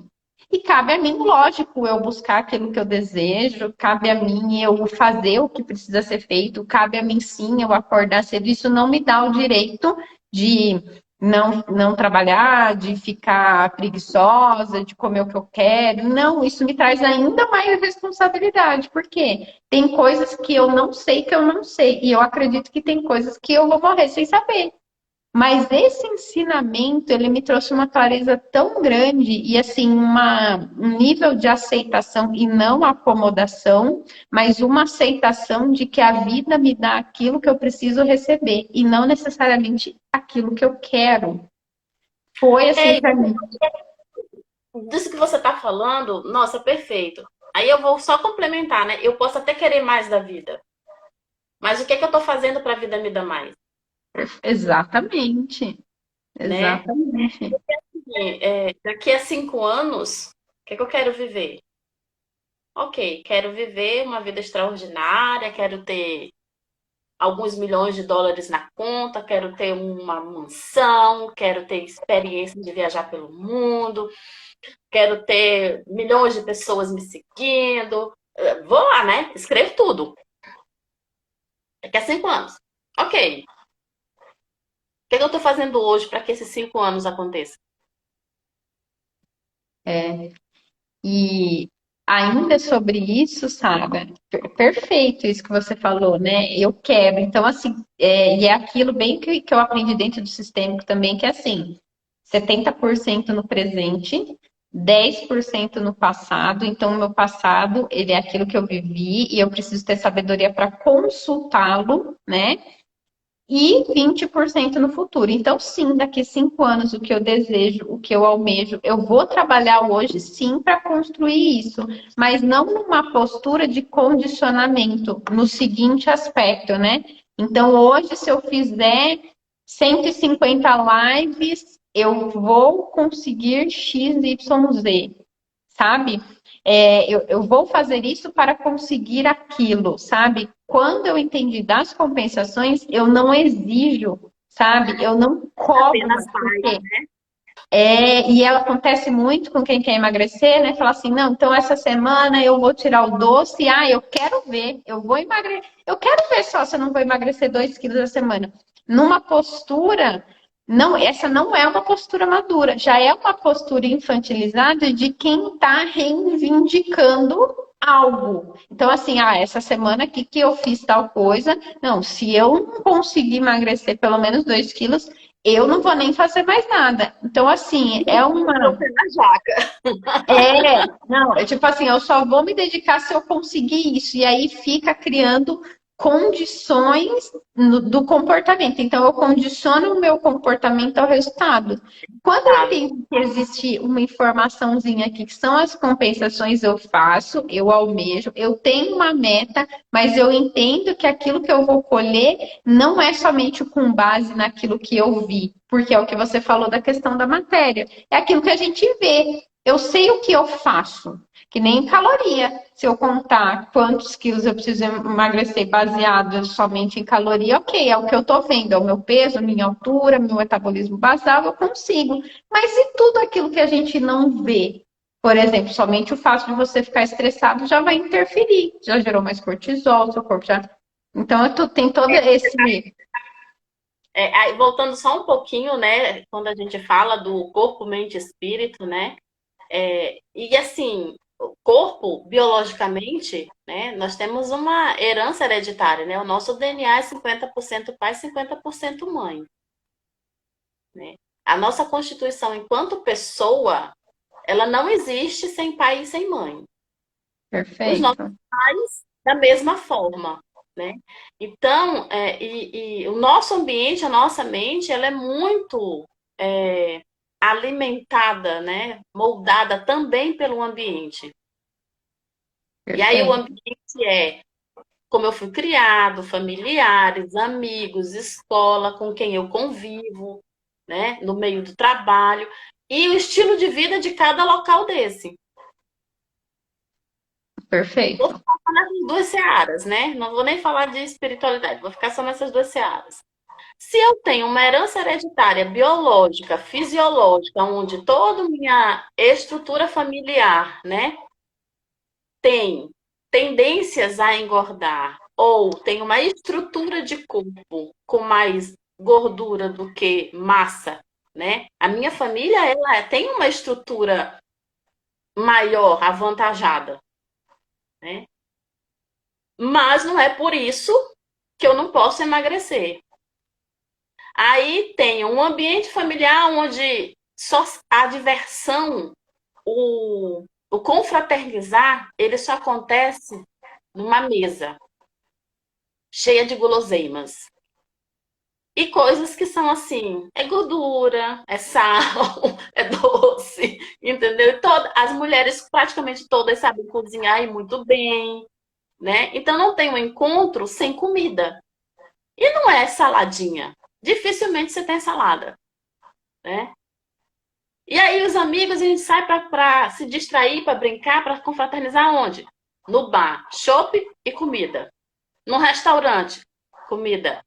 E cabe a mim, lógico, eu buscar aquilo que eu desejo, cabe a mim eu fazer o que precisa ser feito, cabe a mim sim eu acordar cedo. Isso não me dá o direito de não trabalhar, de ficar preguiçosa, de comer o que eu quero. Não, isso me traz ainda mais responsabilidade, porque tem coisas que eu não sei que eu não sei, e eu acredito que tem coisas que eu vou morrer sem saber. Mas esse ensinamento, ele me trouxe uma clareza tão grande e assim um nível de aceitação e não acomodação, mas uma aceitação de que a vida me dá aquilo que eu preciso receber e não necessariamente aquilo que eu quero. Foi assim É, para mim. disso que você está falando, nossa, perfeito. Aí eu vou só complementar, né? Eu posso até querer mais da vida, mas o que é que eu estou fazendo para a vida me dar mais, Exatamente, né? exatamente. Daqui a 5 anos, o que é que eu quero viver? Ok, quero viver uma vida extraordinária, quero ter alguns milhões de dólares na conta, quero ter uma mansão, quero ter experiência de viajar pelo mundo, quero ter milhões de pessoas me seguindo. Vou lá, né? Escrevo tudo. Daqui a 5 anos. Ok. O que eu estou fazendo hoje para que esses 5 anos aconteçam? E ainda sobre isso, Sara, perfeito isso que você falou, né? Eu quero. Então, assim, e é aquilo bem que eu aprendi dentro do sistêmico também, que é assim, 70% no presente, 10% no passado. Então, o meu passado, ele é aquilo que eu vivi e eu preciso ter sabedoria para consultá-lo, né? E 20% no futuro. Então, sim, daqui 5 anos, o que eu desejo, o que eu almejo, eu vou trabalhar hoje, sim, para construir isso, mas não numa postura de condicionamento, no seguinte aspecto, né? Então, hoje, se eu fizer 150 lives, eu vou conseguir XYZ, sabe? Eu vou fazer isso para conseguir aquilo, sabe? Quando eu entendi das compensações, eu não exijo, sabe? Eu não cobro, Apenas faz. porque e ela acontece muito com quem quer emagrecer, né? Falar assim, não, então essa semana eu vou tirar o doce, eu quero ver, eu vou emagrecer, eu quero ver só se eu não vou emagrecer 2 quilos a semana. Numa postura, não, essa não é uma postura madura, já é uma postura infantilizada de quem está reivindicando algo. Então, assim, essa semana aqui que eu fiz tal coisa, não, se eu não conseguir emagrecer pelo menos 2 quilos, eu não vou nem fazer mais nada. Então, assim, Na jaca. não, é tipo assim, eu só vou me dedicar se eu conseguir isso. E aí fica criando condições do comportamento. Então, eu condiciono o meu comportamento ao resultado. Quando eu Sabe? entendo que existe uma informaçãozinha aqui, que são as compensações, eu faço, eu almejo, eu tenho uma meta, mas eu entendo que aquilo que eu vou colher não é somente com base naquilo que eu vi, porque é o que você falou da questão da matéria, é aquilo que a gente vê. Eu sei o que eu faço, que nem caloria. Se eu contar quantos quilos eu preciso emagrecer baseado somente em caloria, ok, é o que eu tô vendo, é o meu peso, minha altura, meu metabolismo basal, eu consigo. Mas e tudo aquilo que a gente não vê? Por exemplo, somente o fato de você ficar estressado já vai interferir, já gerou mais cortisol, seu corpo já. Então, tem todo esse. Aí, voltando só um pouquinho, né? Quando a gente fala do corpo, mente e espírito, né? E assim, o corpo, biologicamente, né? Nós temos uma herança hereditária, né? O nosso DNA é 50% pai, 50% mãe, né? A nossa constituição enquanto pessoa, ela não existe sem pai e sem mãe. Os nossos Perfeito. pais, da mesma forma, né? Então, o nosso ambiente, a nossa mente, ela é muito alimentada, né? Moldada também pelo ambiente. E aí o Perfeito. ambiente é como eu fui criado, familiares, amigos, escola, com quem eu convivo, né? No meio do trabalho, e o estilo de vida de cada local desse. Vou Perfeito. ficar nessas duas searas, né? Não vou nem falar de espiritualidade, vou ficar só nessas duas searas. Se eu tenho uma herança hereditária biológica, fisiológica, onde toda minha estrutura familiar, né, tem tendências a engordar, ou tem uma estrutura de corpo com mais gordura do que massa, né? A minha família, ela tem uma estrutura maior, avantajada, né? Mas não é por isso que eu não posso emagrecer. Aí tem um ambiente familiar onde só a diversão, o confraternizar, ele só acontece numa mesa cheia de guloseimas. E coisas que são assim, é gordura, é sal, é doce, entendeu? E as mulheres praticamente todas sabem cozinhar e muito bem, né? Então não tem um encontro sem comida. E não é saladinha. Dificilmente você tem salada, né? E aí os amigos, a gente sai para se distrair, para brincar, para confraternizar onde? No bar, chopp e comida. No restaurante, comida.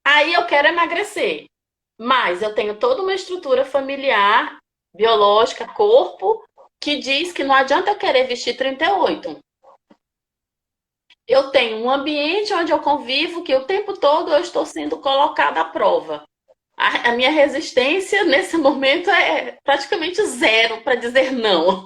Aí eu quero emagrecer, mas eu tenho toda uma estrutura familiar, biológica, corpo, que diz que não adianta eu querer vestir 38. Eu tenho um ambiente onde eu convivo que o tempo todo eu estou sendo colocada à prova. A minha resistência nesse momento é praticamente zero para dizer não.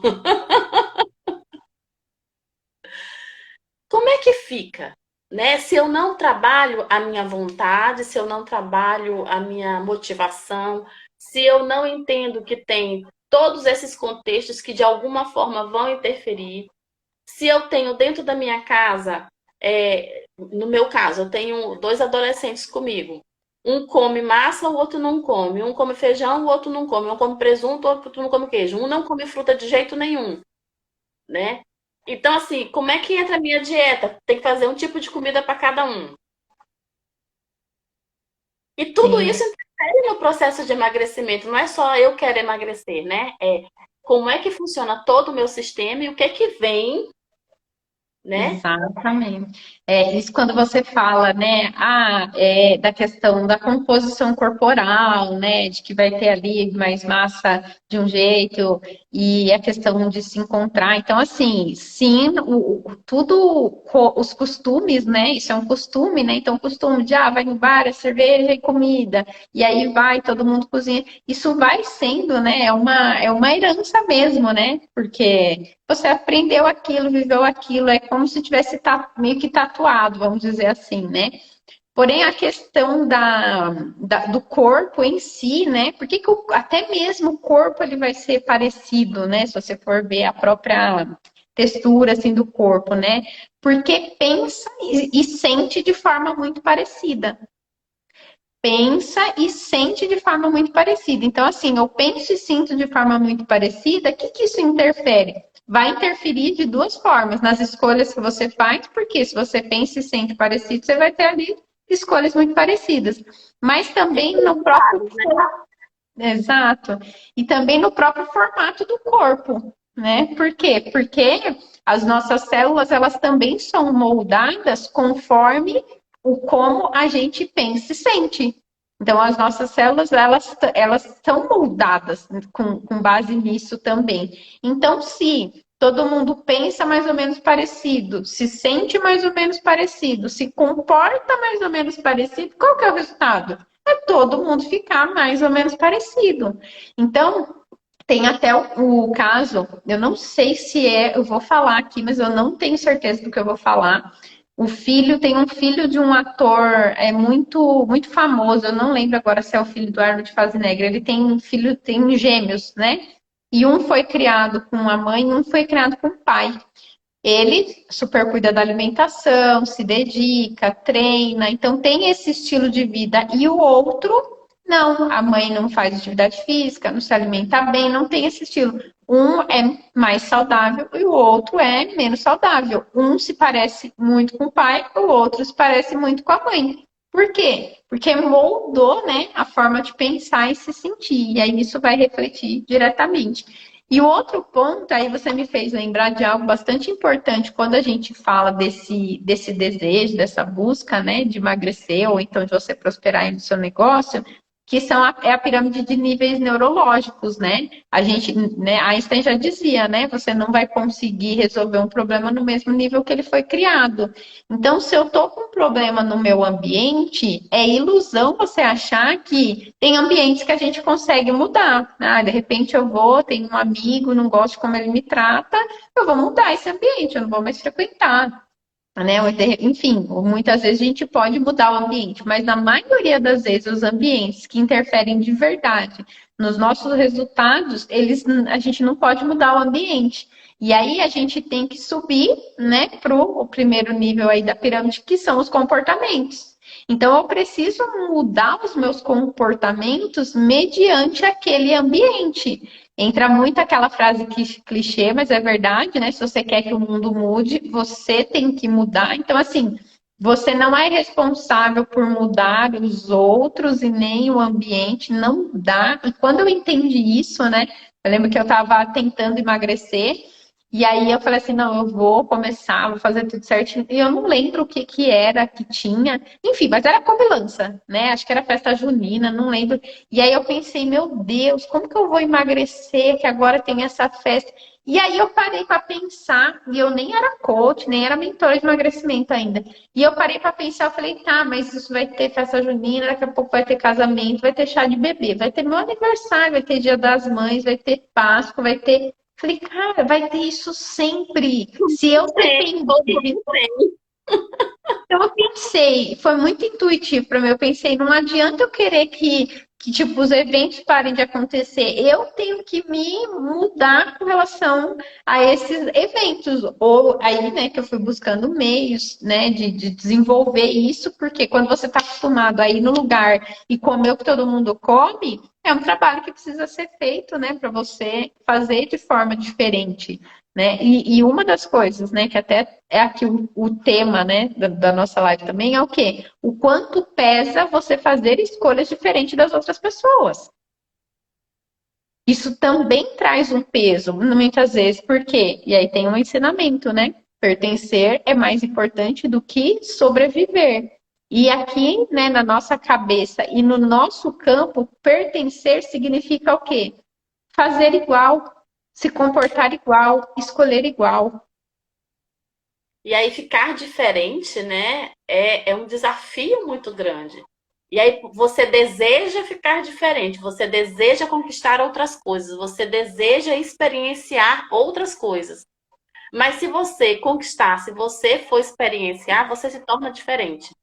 Como é que fica? Né? Se eu não trabalho a minha vontade, se eu não trabalho a minha motivação, se eu não entendo que tem todos esses contextos que de alguma forma vão interferir, se eu tenho dentro da minha casa, no meu caso, eu tenho dois adolescentes comigo. Um come massa, o outro não come. Um come feijão, o outro não come. Um come presunto, o outro não come queijo. Um não come fruta de jeito nenhum, né? Então, assim, como é que entra a minha dieta? Tem que fazer um tipo de comida para cada um. E tudo Sim. isso interfere no processo de emagrecimento. Não é só eu quero emagrecer, né? É como é que funciona todo o meu sistema e o que é que vem, né? Exatamente. Isso quando você fala, né, da questão da composição corporal, né, de que vai ter ali mais massa de um jeito e a questão de se encontrar. Então, assim, sim, os costumes, né, isso é um costume, né, então o costume de, vai no bar, é cerveja e comida, e aí vai, todo mundo cozinha. Isso vai sendo, né, é uma herança mesmo, né, porque você aprendeu aquilo, viveu aquilo, é como se tivesse meio que tatuado, vamos dizer assim, né? Porém, a questão do corpo em si, né? Por que até mesmo o corpo ele vai ser parecido, né? Se você for ver a própria textura assim do corpo, né? Porque pensa e sente de forma muito parecida. Pensa e sente de forma muito parecida. Então, assim, eu penso e sinto de forma muito parecida, o que isso interfere? Vai interferir de duas formas, nas escolhas que você faz, porque se você pensa e sente parecido, você vai ter ali escolhas muito parecidas. Mas também no próprio. Exato. E também no próprio formato do corpo, né? Por quê? Porque as nossas células, elas também são moldadas conforme como a gente pensa e sente. Então, as nossas células, elas são moldadas com base nisso também. Então, se todo mundo pensa mais ou menos parecido, se sente mais ou menos parecido, se comporta mais ou menos parecido, qual que é o resultado? É todo mundo ficar mais ou menos parecido. Então, tem até o caso, eu não sei se eu vou falar aqui, mas eu não tenho certeza do que eu vou falar. Tem um filho de um ator muito muito famoso, eu não lembro agora se é o filho do Arnold Schwarzenegger, ele tem um filho, tem gêmeos, né? E um foi criado com a mãe e um foi criado com o pai. Ele super cuida da alimentação, se dedica, treina, então tem esse estilo de vida. E o outro, não, a mãe não faz atividade física, não se alimenta bem, não tem esse estilo. Um é mais saudável e o outro é menos saudável. Um se parece muito com o pai, o outro se parece muito com a mãe. Por quê? Porque moldou, né, a forma de pensar e se sentir. E aí isso vai refletir diretamente. E o outro ponto, aí você me fez lembrar de algo bastante importante quando a gente fala desse desejo, dessa busca, né, de emagrecer ou então de você prosperar no seu negócio, que é a pirâmide de níveis neurológicos, né? A gente, né, Einstein já dizia, né, você não vai conseguir resolver um problema no mesmo nível que ele foi criado. Então, se eu tô com um problema no meu ambiente, é ilusão você achar que tem ambientes que a gente consegue mudar. De repente eu tenho um amigo, não gosto de como ele me trata, eu vou mudar esse ambiente, eu não vou mais frequentar. né? Enfim, muitas vezes a gente pode mudar o ambiente, mas na maioria das vezes os ambientes que interferem de verdade nos nossos resultados, a gente não pode mudar o ambiente. E aí a gente tem que subir, né, para o primeiro nível aí da pirâmide, que são os comportamentos. Então eu preciso mudar os meus comportamentos mediante aquele ambiente. Entra muito aquela frase clichê, mas é verdade, né? Se você quer que o mundo mude, você tem que mudar. Então, assim, você não é responsável por mudar os outros e nem o ambiente, não dá. E quando eu entendi isso, né? Eu lembro que eu estava tentando emagrecer. E aí eu falei assim, não, eu vou começar, vou fazer tudo certinho. E eu não lembro o que que era que tinha. Enfim, mas era comilança, né? Acho que era festa junina, não lembro. E aí eu pensei, meu Deus, como que eu vou emagrecer que agora tem essa festa? E aí eu parei para pensar, e eu nem era coach, nem era mentora de emagrecimento ainda. E eu parei para pensar, eu falei, tá, mas isso vai ter festa junina, daqui a pouco vai ter casamento, vai ter chá de bebê, vai ter meu aniversário, vai ter Dia das Mães, vai ter Páscoa, vai ter. Falei, cara, vai ter isso sempre. Se eu Tem, todo depender. mundo tem. Então, eu pensei, foi muito intuitivo para mim. Eu pensei, não adianta eu querer que tipo, os eventos parem de acontecer. Eu tenho que me mudar com relação a esses eventos. Ou aí, né, que eu fui buscando meios, né, de desenvolver isso, porque quando você está acostumado a ir no lugar e comer o que todo mundo come, é um trabalho que precisa ser feito, né, para você fazer de forma diferente. Né? E uma das coisas, né, que até é aqui o tema, né, da nossa live também é o quê? O quanto pesa você fazer escolhas diferentes das outras pessoas. Isso também traz um peso, muitas vezes, por quê? E aí tem um ensinamento, né? Pertencer é mais importante do que sobreviver. E aqui, né, na nossa cabeça e no nosso campo, pertencer significa o quê? Fazer igual, se comportar igual, escolher igual. E aí ficar diferente, né, é um desafio muito grande. E aí você deseja ficar diferente, você deseja conquistar outras coisas, você deseja experienciar outras coisas. Mas se você conquistar, se você for experienciar, você se torna diferente.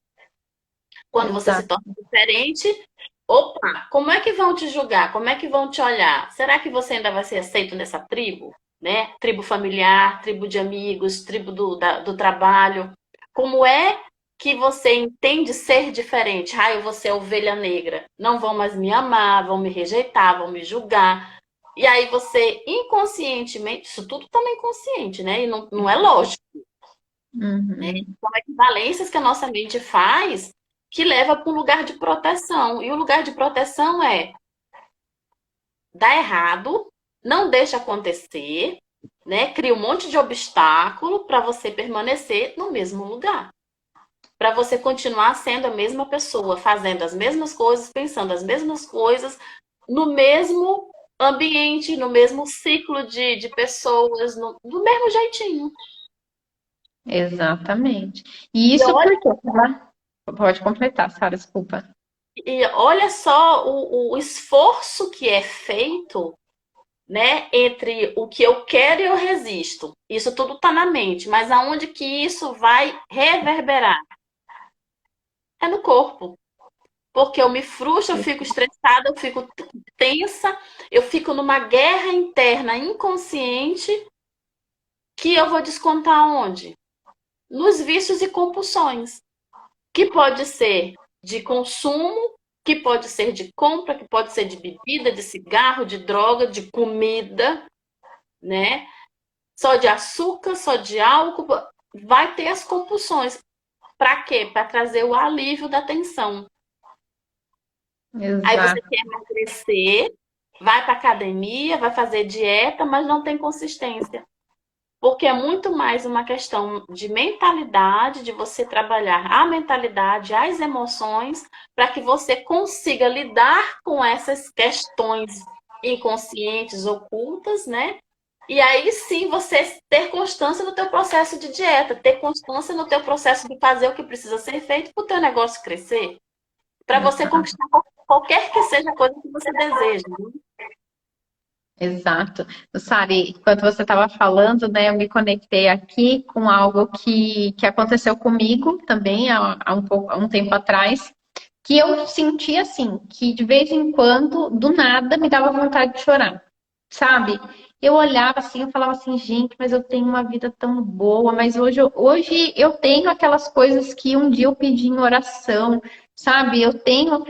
Quando você se Exato. torna diferente, opa, como é que vão te julgar? Como é que vão te olhar? Será que você ainda vai ser aceito nessa tribo? Né? Tribo familiar, tribo de amigos, tribo do trabalho. Como é que você entende ser diferente? Ah, eu vou ser a ovelha negra. Não vão mais me amar, vão me rejeitar, vão me julgar. E aí você inconscientemente, isso tudo também inconsciente, né? E não é lógico, né? Uhum. São equivalências que a nossa mente faz que leva para um lugar de proteção. E o lugar de proteção é dá errado, não deixa acontecer, né? Cria um monte de obstáculo para você permanecer no mesmo lugar. Para você continuar sendo a mesma pessoa, fazendo as mesmas coisas, pensando as mesmas coisas, no mesmo ambiente, no mesmo ciclo de pessoas, do mesmo jeitinho. Exatamente. E E isso olha, porque pode completar, Sara, desculpa. e olha só o esforço que é feito, né, entre o que eu quero e eu resisto. Isso tudo está na mente, mas aonde que isso vai reverberar? É no corpo. Porque eu me frustro, eu fico estressada, eu fico tensa, eu fico numa guerra interna inconsciente que eu vou descontar onde? Nos vícios e compulsões, que pode ser de consumo, que pode ser de compra, que pode ser de bebida, de cigarro, de droga, de comida, né? Só de açúcar, só de álcool, vai ter as compulsões. Para quê? Para trazer o alívio da tensão. Aí você Exato. quer emagrecer, vai para academia, vai fazer dieta, mas não tem consistência. Porque é muito mais uma questão de mentalidade, de você trabalhar a mentalidade, as emoções, para que você consiga lidar com essas questões inconscientes, ocultas, né? E aí sim você ter constância no teu processo de dieta, ter constância no teu processo de fazer o que precisa ser feito para o teu negócio crescer, para você Exato. conquistar qualquer que seja a coisa que você deseja. Né? Exato. Sari, enquanto você estava falando, né, eu me conectei aqui com algo que aconteceu comigo também há um tempo atrás, que eu senti assim, que de vez em quando, do nada, me dava vontade de chorar, sabe? Eu olhava assim, eu falava assim, gente, mas eu tenho uma vida tão boa, mas hoje eu tenho aquelas coisas que um dia eu pedi em oração, sabe? Eu tenho,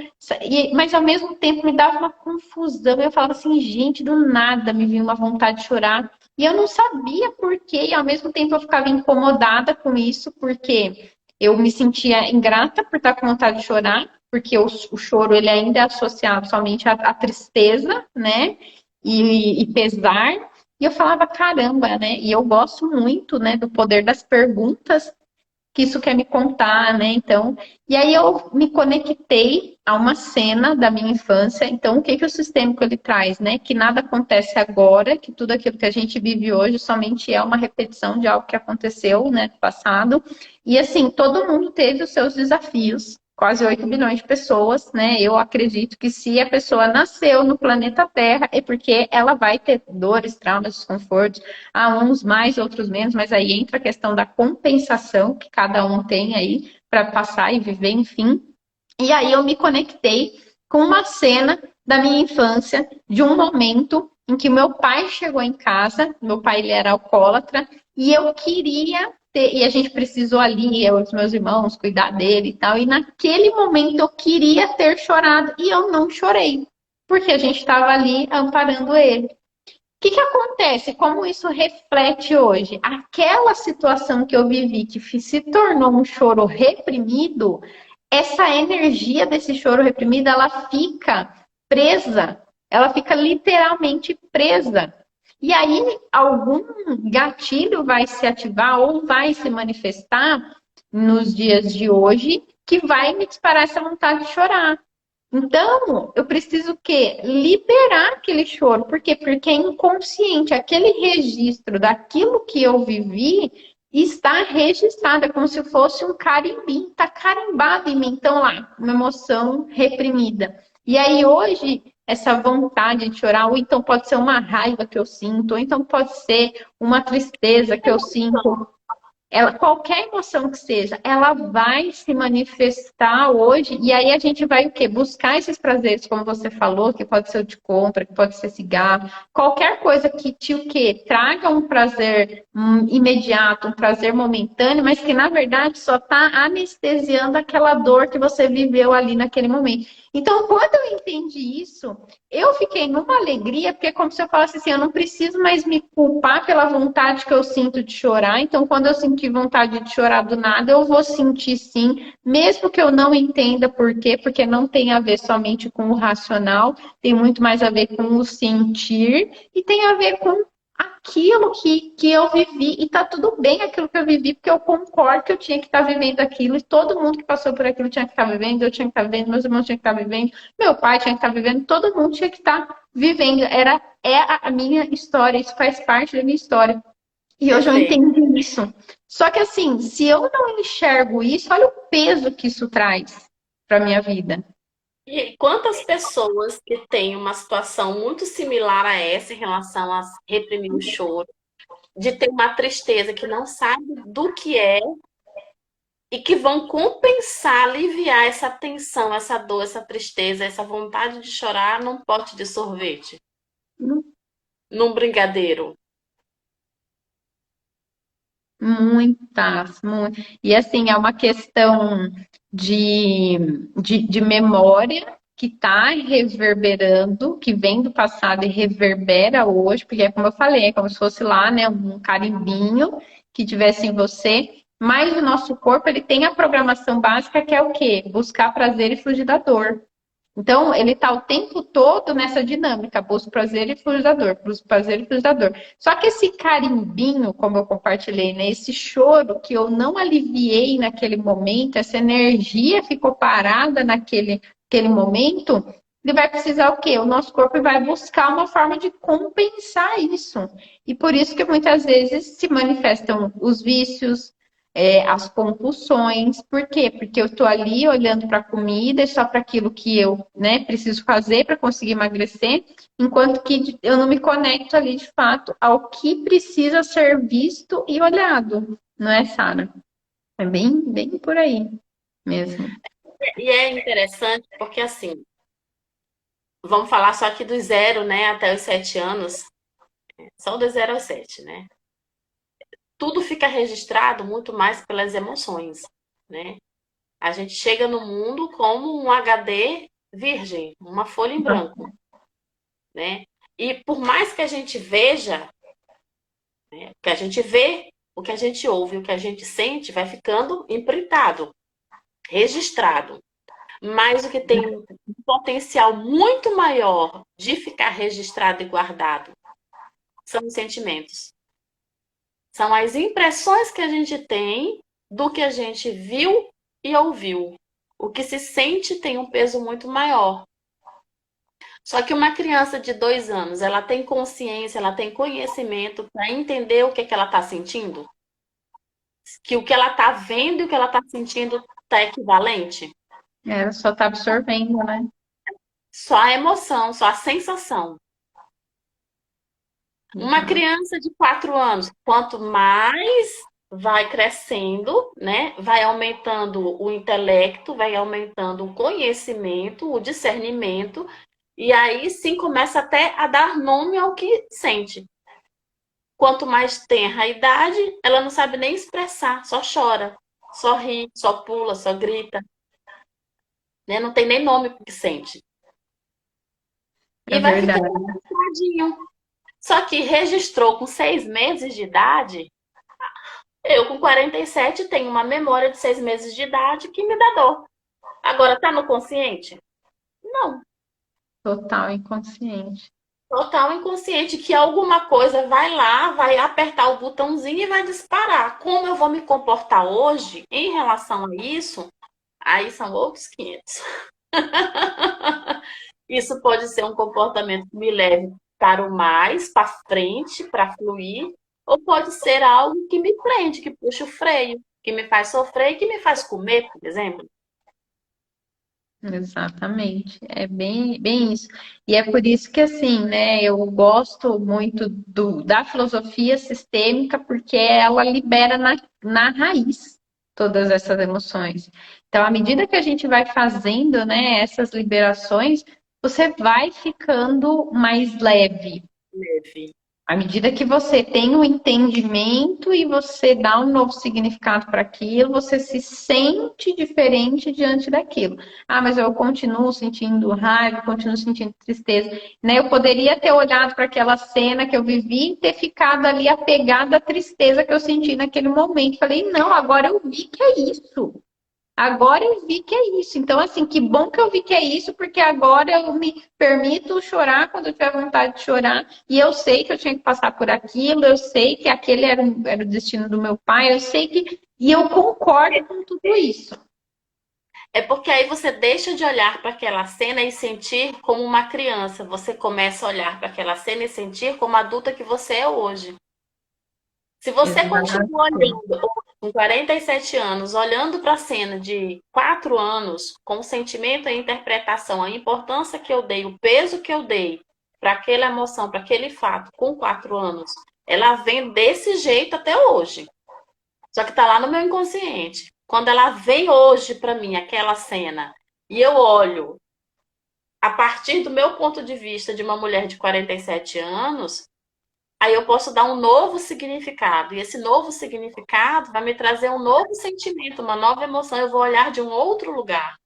mas ao mesmo tempo me dava uma confusão. Eu falava assim, gente, do nada me vinha uma vontade de chorar. E eu não sabia por quê, e ao mesmo tempo eu ficava incomodada com isso, porque eu me sentia ingrata por estar com vontade de chorar, porque o choro ele ainda é associado somente à tristeza, né? E pesar. E eu falava, caramba, né? E eu gosto muito, né, do poder das perguntas que isso quer me contar, né? Então, e aí eu me conectei a uma cena da minha infância. Então, o que que o sistêmico ele traz, né? Que nada acontece agora, que tudo aquilo que a gente vive hoje somente é uma repetição de algo que aconteceu, né, no passado. E assim, todo mundo teve os seus desafios. Quase 8 bilhões de pessoas, né? Eu acredito que se a pessoa nasceu no planeta Terra é porque ela vai ter dores, traumas, desconfortos, há uns mais, outros menos, mas aí entra a questão da compensação que cada um tem aí para passar e viver, enfim. E aí eu me conectei com uma cena da minha infância, de um momento em que meu pai chegou em casa, meu pai ele era alcoólatra, e eu queria ter, e a gente precisou ali, eu e os meus irmãos, cuidar dele e tal, e naquele momento eu queria ter chorado e eu não chorei, porque a gente estava ali amparando ele. Que acontece? Como isso reflete hoje? Aquela situação que eu vivi, que se tornou um choro reprimido, essa energia desse choro reprimido, ela fica presa, ela fica literalmente presa. E aí, algum gatilho vai se ativar ou vai se manifestar nos dias de hoje que vai me disparar essa vontade de chorar. Então, eu preciso o quê? Liberar aquele choro. Por quê? Porque é inconsciente. Aquele registro daquilo que eu vivi está registrado. É como se fosse um carimbinho. Está carimbado em mim. Então, lá, uma emoção reprimida. E aí, hoje, essa vontade de chorar, ou então pode ser uma raiva que eu sinto, ou então pode ser uma tristeza que eu sinto, ela, qualquer emoção que seja, ela vai se manifestar hoje, e aí a gente vai o quê? Buscar esses prazeres, como você falou, que pode ser o de compra, que pode ser cigarro, qualquer coisa que te o quê? Traga um prazer imediato, um prazer momentâneo, mas que na verdade só está anestesiando aquela dor que você viveu ali naquele momento. Então, quando eu entendi isso, eu fiquei numa alegria, porque é como se eu falasse assim, eu não preciso mais me culpar pela vontade que eu sinto de chorar. Então, quando eu sentir vontade de chorar do nada, eu vou sentir sim, mesmo que eu não entenda por quê, porque não tem a ver somente com o racional, tem muito mais a ver com o sentir e tem a ver com aquilo que eu vivi, e tá tudo bem aquilo que eu vivi, porque eu concordo que eu tinha que estar vivendo aquilo, e todo mundo que passou por aquilo tinha que estar vivendo, eu tinha que estar vivendo, meus irmãos tinham que estar vivendo, meu pai tinha que estar vivendo, todo mundo tinha que estar vivendo. É a minha história, isso faz parte da minha história. E hoje eu Perfeito. entendi isso. Só que assim, se eu não enxergo isso, olha o peso que isso traz para minha vida. E quantas pessoas que têm uma situação muito similar a essa em relação a reprimir o choro, de ter uma tristeza que não sabe do que é e que vão compensar, aliviar essa tensão, essa dor, essa tristeza, essa vontade de chorar num pote de sorvete, num brigadeiro. Muitas. E assim, é uma questão de memória que está reverberando, que vem do passado e reverbera hoje, porque é como eu falei, é como se fosse lá, né, um carimbinho que tivesse em você, mas o nosso corpo, ele tem a programação básica que é o quê? Buscar prazer e fugir da dor. Então, ele está o tempo todo nessa dinâmica, busca prazer e fuja da dor, busca prazer e fuja da dor. Só que esse carimbinho, como eu compartilhei, né, esse choro que eu não aliviei naquele momento, essa energia ficou parada naquele momento, ele vai precisar o quê? O nosso corpo vai buscar uma forma de compensar isso. E por isso que muitas vezes se manifestam os vícios, as compulsões. Por quê? Porque eu estou ali olhando para a comida e só para aquilo que eu, né, preciso fazer para conseguir emagrecer, enquanto que eu não me conecto ali de fato ao que precisa ser visto e olhado, não é, Sara? É bem por aí mesmo. E é interessante porque, assim, vamos falar só aqui do zero, né, até os 7 anos, só do 0 aos 7, né? Tudo fica registrado muito mais pelas emoções, né? A gente chega no mundo como um HD virgem, uma folha em branco, né? E por mais que a gente veja, né, o que a gente vê, o que a gente ouve, o que a gente sente, vai ficando imprintado, registrado. Mas o que tem um potencial muito maior de ficar registrado e guardado são os sentimentos. São as impressões que a gente tem do que a gente viu e ouviu. O que se sente tem um peso muito maior. Só que uma criança de 2 anos, ela tem consciência, ela tem conhecimento para entender o que, que ela está sentindo? Que o que ela está vendo e o que ela está sentindo está equivalente? Ela só está absorvendo, né? Só a emoção, só a sensação. Uma criança de 4 anos, quanto mais vai crescendo, né, vai aumentando o intelecto, vai aumentando o conhecimento, o discernimento, e aí sim começa até a dar nome ao que sente. Quanto mais tenra a idade, ela não sabe nem expressar, só chora, só ri, só pula, só grita, né? Não tem nem nome para o que sente. É E vai ficando verdade. registradinho. Só que registrou com 6 meses de idade. Eu, com 47, tenho uma memória de 6 meses de idade que me dá dor. Agora, tá no consciente? Não. Total inconsciente. Total inconsciente que alguma coisa vai lá, vai apertar o botãozinho e vai disparar. Como eu vou me comportar hoje em relação a isso? Aí são outros 500. Isso pode ser um comportamento que me leve para o mais, para frente, para fluir, ou pode ser algo que me prende, que puxa o freio, que me faz sofrer e que me faz comer, por exemplo. Exatamente, é bem isso. E é por isso que, assim, né, eu gosto muito da filosofia sistêmica, porque ela libera na raiz todas essas emoções. Então, à medida que a gente vai fazendo, né, essas liberações, você vai ficando mais leve. Leve. À medida que você tem o entendimento e você dá um novo significado para aquilo, você se sente diferente diante daquilo. Ah, mas eu continuo sentindo raiva, continuo sentindo tristeza. Né? Eu poderia ter olhado para aquela cena que eu vivi e ter ficado ali apegada à tristeza que eu senti naquele momento. Falei, não, agora eu vi que é isso. Agora eu vi que é isso. Então, assim, que bom que eu vi que é isso, porque agora eu me permito chorar quando eu tiver vontade de chorar. E eu sei que eu tinha que passar por aquilo, eu sei que aquele era o destino do meu pai, eu sei que. E eu concordo com tudo isso. É porque aí você deixa de olhar para aquela cena e sentir como uma criança. Você começa a olhar para aquela cena e sentir como a adulta que você é hoje. Se você Exato. continua olhando, com 47 anos, olhando para a cena de 4 anos, com o sentimento e a interpretação, a importância que eu dei, o peso que eu dei para aquela emoção, para aquele fato, com 4 anos, ela vem desse jeito até hoje. Só que está lá no meu inconsciente. Quando ela vem hoje para mim, aquela cena, e eu olho a partir do meu ponto de vista de uma mulher de 47 anos, aí eu posso dar um novo significado. E esse novo significado vai me trazer um novo sentimento, uma nova emoção. Eu vou olhar de um outro lugar.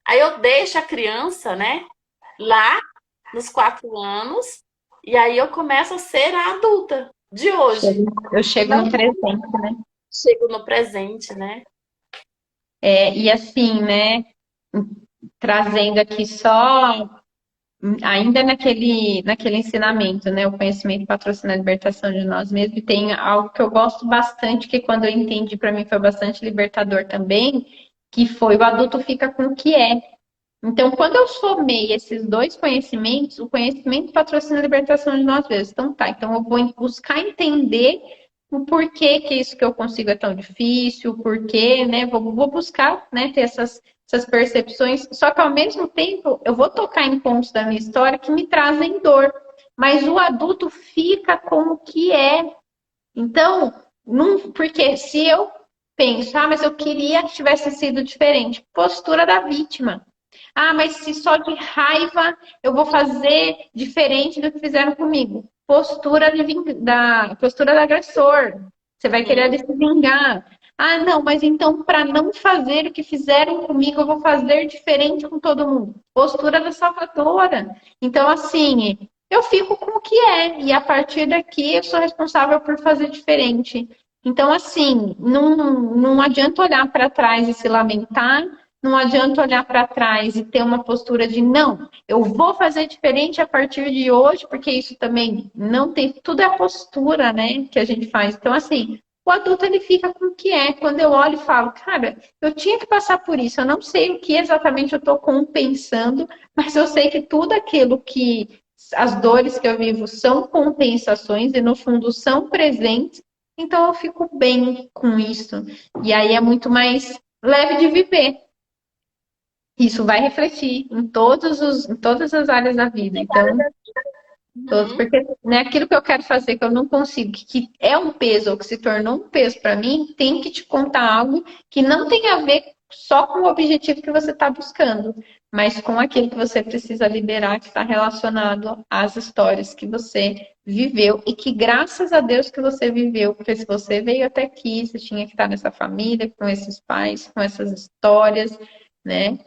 Aí eu deixo a criança, né, lá nos 4 anos, e aí eu começo a ser a adulta de hoje. Eu chego Não no presente, né? chego no presente, né? E assim, né? Trazendo aqui só ainda naquele ensinamento, né? O conhecimento patrocina a libertação de nós mesmos. E tem algo que eu gosto bastante, que quando eu entendi, para mim foi bastante libertador também, que foi o adulto fica com o que é. Então, quando eu somei esses dois conhecimentos, o conhecimento patrocina a libertação de nós mesmos. Então, tá. Então, eu vou buscar entender o porquê que isso que eu consigo é tão difícil, o porquê, né? Vou buscar, né, ter essas percepções, só que ao mesmo tempo eu vou tocar em pontos da minha história que me trazem dor, mas o adulto fica como que é. Então, não, porque se eu penso, mas eu queria que tivesse sido diferente, postura da vítima. Ah, mas se só de raiva eu vou fazer diferente do que fizeram comigo. Postura do agressor. Você vai querer Uhum. se vingar. Ah, não, mas então para não fazer o que fizeram comigo, eu vou fazer diferente com todo mundo. Postura da salvadora. Então, assim, eu fico com o que é e a partir daqui eu sou responsável por fazer diferente. Então, assim, não adianta olhar para trás e se lamentar, não adianta olhar para trás e ter uma postura de não, eu vou fazer diferente a partir de hoje, porque isso também não tem, tudo é a postura, né, que a gente faz. Então, assim, o adulto ele fica com o que é. Quando eu olho e falo, cara, eu tinha que passar por isso, eu não sei o que exatamente eu estou compensando, mas eu sei que tudo aquilo que as dores que eu vivo são compensações e no fundo são presentes, então eu fico bem com isso. E aí é muito mais leve de viver. Isso vai refletir em todas as áreas da vida. Então, todos, Uhum. porque né, aquilo que eu quero fazer que eu não consigo, que é um peso ou que se tornou um peso para mim, tem que te contar algo que não tem a ver só com o objetivo que você está buscando, mas com aquilo que você precisa liberar, que está relacionado às histórias que você viveu e que graças a Deus que você viveu, porque se você veio até aqui, você tinha que estar nessa família, com esses pais, com essas histórias, né?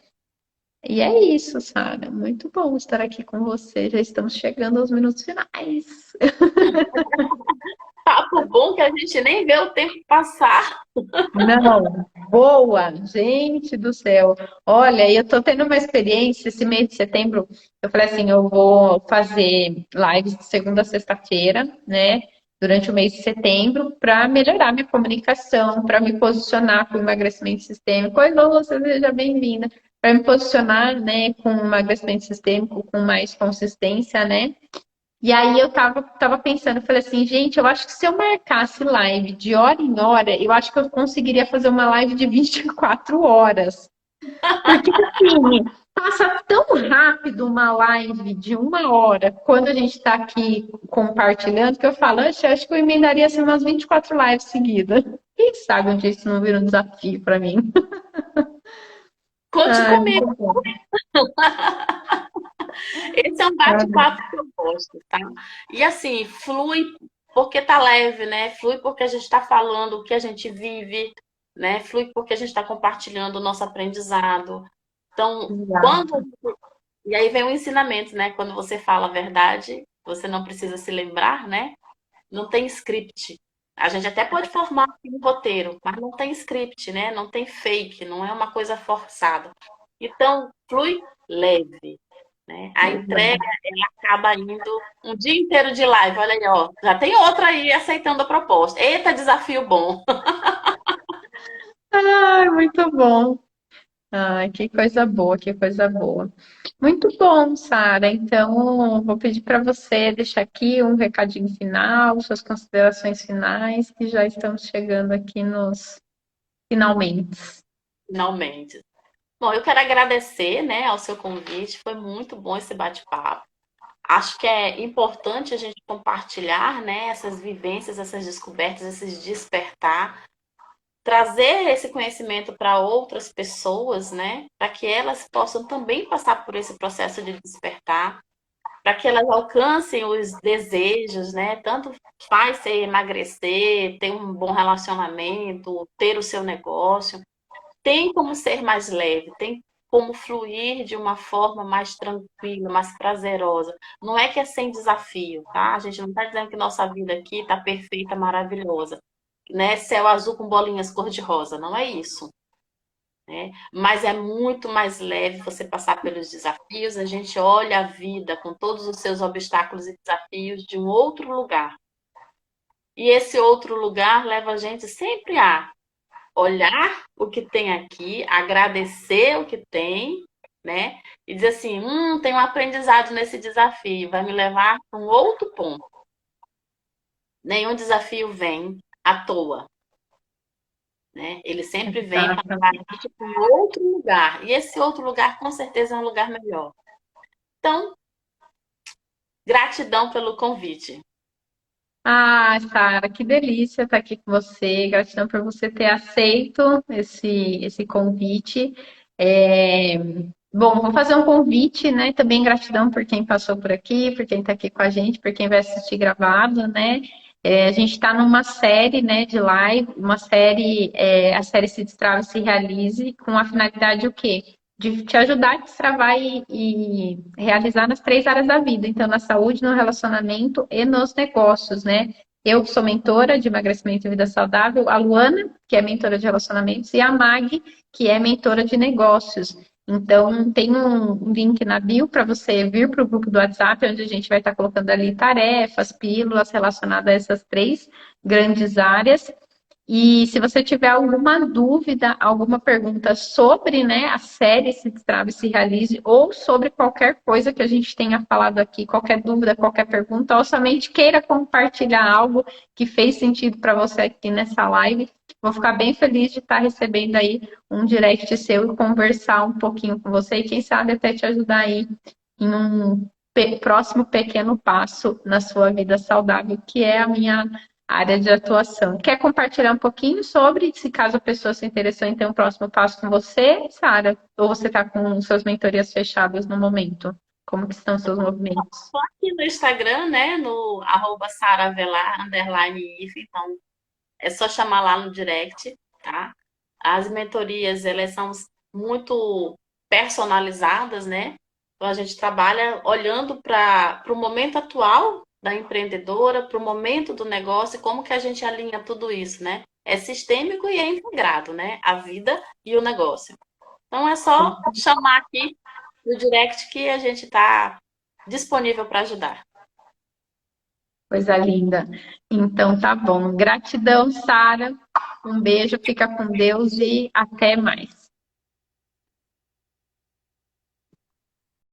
E é isso, Sara. Muito bom estar aqui com você. Já estamos chegando aos minutos finais. Papo bom que a gente nem vê o tempo passar. Não, boa, gente do céu. Olha, eu tô tendo uma experiência esse mês de setembro. Eu falei assim, eu vou fazer lives de segunda a sexta-feira, né? Durante o mês de setembro, para melhorar minha comunicação, para me posicionar com emagrecimento sistêmico. Oi, Lô, você seja bem-vinda. Para me posicionar, né, com emagrecimento sistêmico com mais consistência, né? E aí eu tava pensando, eu falei assim, gente, eu acho que se eu marcasse live de hora em hora, eu acho que eu conseguiria fazer uma live de 24 horas. Porque assim, passa tão rápido uma live de uma hora quando a gente está aqui compartilhando, que eu falo, "Oxe, eu acho que eu emendaria assim, umas 24 lives seguidas. Quem sabe um dia isso não vira um desafio para mim. Conte Ai, comigo. muito bom. Esse é um bate-papo que eu gosto, tá? E assim, flui porque tá leve, né? Flui porque a gente está falando o que a gente vive, né? Flui porque a gente está compartilhando o nosso aprendizado. Então, quando. Exato. E aí vem o ensinamento, né? Quando você fala a verdade, você não precisa se lembrar, né? Não tem script. A gente até pode formar um roteiro, mas não tem script, né? Não tem fake, não é uma coisa forçada. Então, flui leve, né? A entrega ela acaba indo um dia inteiro de live. Olha aí, ó, já tem outra aí aceitando a proposta. Eita, desafio bom. Ai, muito bom. Ai, que coisa boa, que coisa boa. Muito bom, Sara. Então, vou pedir para você deixar aqui um recadinho final, suas considerações finais, que já estamos chegando aqui nos finalmente. Finalmente. Bom, eu quero agradecer, né, ao seu convite. Foi muito bom esse bate-papo. Acho que é importante a gente compartilhar, né, essas vivências, essas descobertas, esses despertar, trazer esse conhecimento para outras pessoas, né, para que elas possam também passar por esse processo de despertar, para que elas alcancem os desejos, né, tanto faz ser emagrecer, ter um bom relacionamento, ter o seu negócio, tem como ser mais leve, tem como fluir de uma forma mais tranquila, mais prazerosa. Não é que é sem desafio, tá? A gente não está dizendo que nossa vida aqui está perfeita, maravilhosa, né? Céu azul com bolinhas cor-de-rosa, não é isso, né? Mas é muito mais leve você passar pelos desafios, a gente olha a vida com todos os seus obstáculos e desafios de um outro lugar. E esse outro lugar leva a gente sempre a olhar o que tem aqui, agradecer o que tem, né? E dizer assim, tem um aprendizado nesse desafio, vai me levar para um outro ponto. Nenhum desafio vem à toa, né? Ele sempre vem para levar a Exatamente. gente para um outro lugar. E esse outro lugar, com certeza, é um lugar melhor. Então, gratidão pelo convite. Ah, Sara, que delícia estar aqui com você. Gratidão por você ter aceito esse convite. É, Bom, vou fazer um convite, né? Também gratidão por quem passou por aqui, por quem está aqui com a gente, por quem vai assistir gravado, né? A gente está numa série, né, de live, uma série, a série Se Destrave, Se Realize, com a finalidade o quê? De te ajudar a destravar e realizar nas 3 áreas da vida. Então, na saúde, no relacionamento e nos negócios, né? Eu sou mentora de emagrecimento e vida saudável, a Luana, que é mentora de relacionamentos, e a Mag, que é mentora de negócios. Então, tem um link na bio para você vir para o grupo do WhatsApp, onde a gente vai estar colocando ali tarefas, pílulas relacionadas a essas 3 grandes áreas. E se você tiver alguma dúvida, alguma pergunta sobre, né, a série Se Destrave, Se Realize, ou sobre qualquer coisa que a gente tenha falado aqui, qualquer dúvida, qualquer pergunta, ou somente queira compartilhar algo que fez sentido para você aqui nessa live, vou ficar bem feliz de estar recebendo aí um direct seu e conversar um pouquinho com você e quem sabe até te ajudar aí em um próximo pequeno passo na sua vida saudável, que é a minha área de atuação. Quer compartilhar um pouquinho sobre, se caso a pessoa se interessou em ter um próximo passo com você, Sara? Ou você está com suas mentorias fechadas no momento? Como que estão seus movimentos? Estou aqui no Instagram, né? No @saravelar, _if. Então, é só chamar lá no direct, tá? As mentorias, elas são muito personalizadas, né? Então, a gente trabalha olhando para o momento atual da empreendedora, para o momento do negócio, e como que a gente alinha tudo isso, né? É sistêmico e é integrado, né? A vida e o negócio. Então, é só chamar aqui no direct que a gente está disponível para ajudar. Coisa linda. Então tá bom. Gratidão, Sara. Um beijo, fica com Deus e até mais.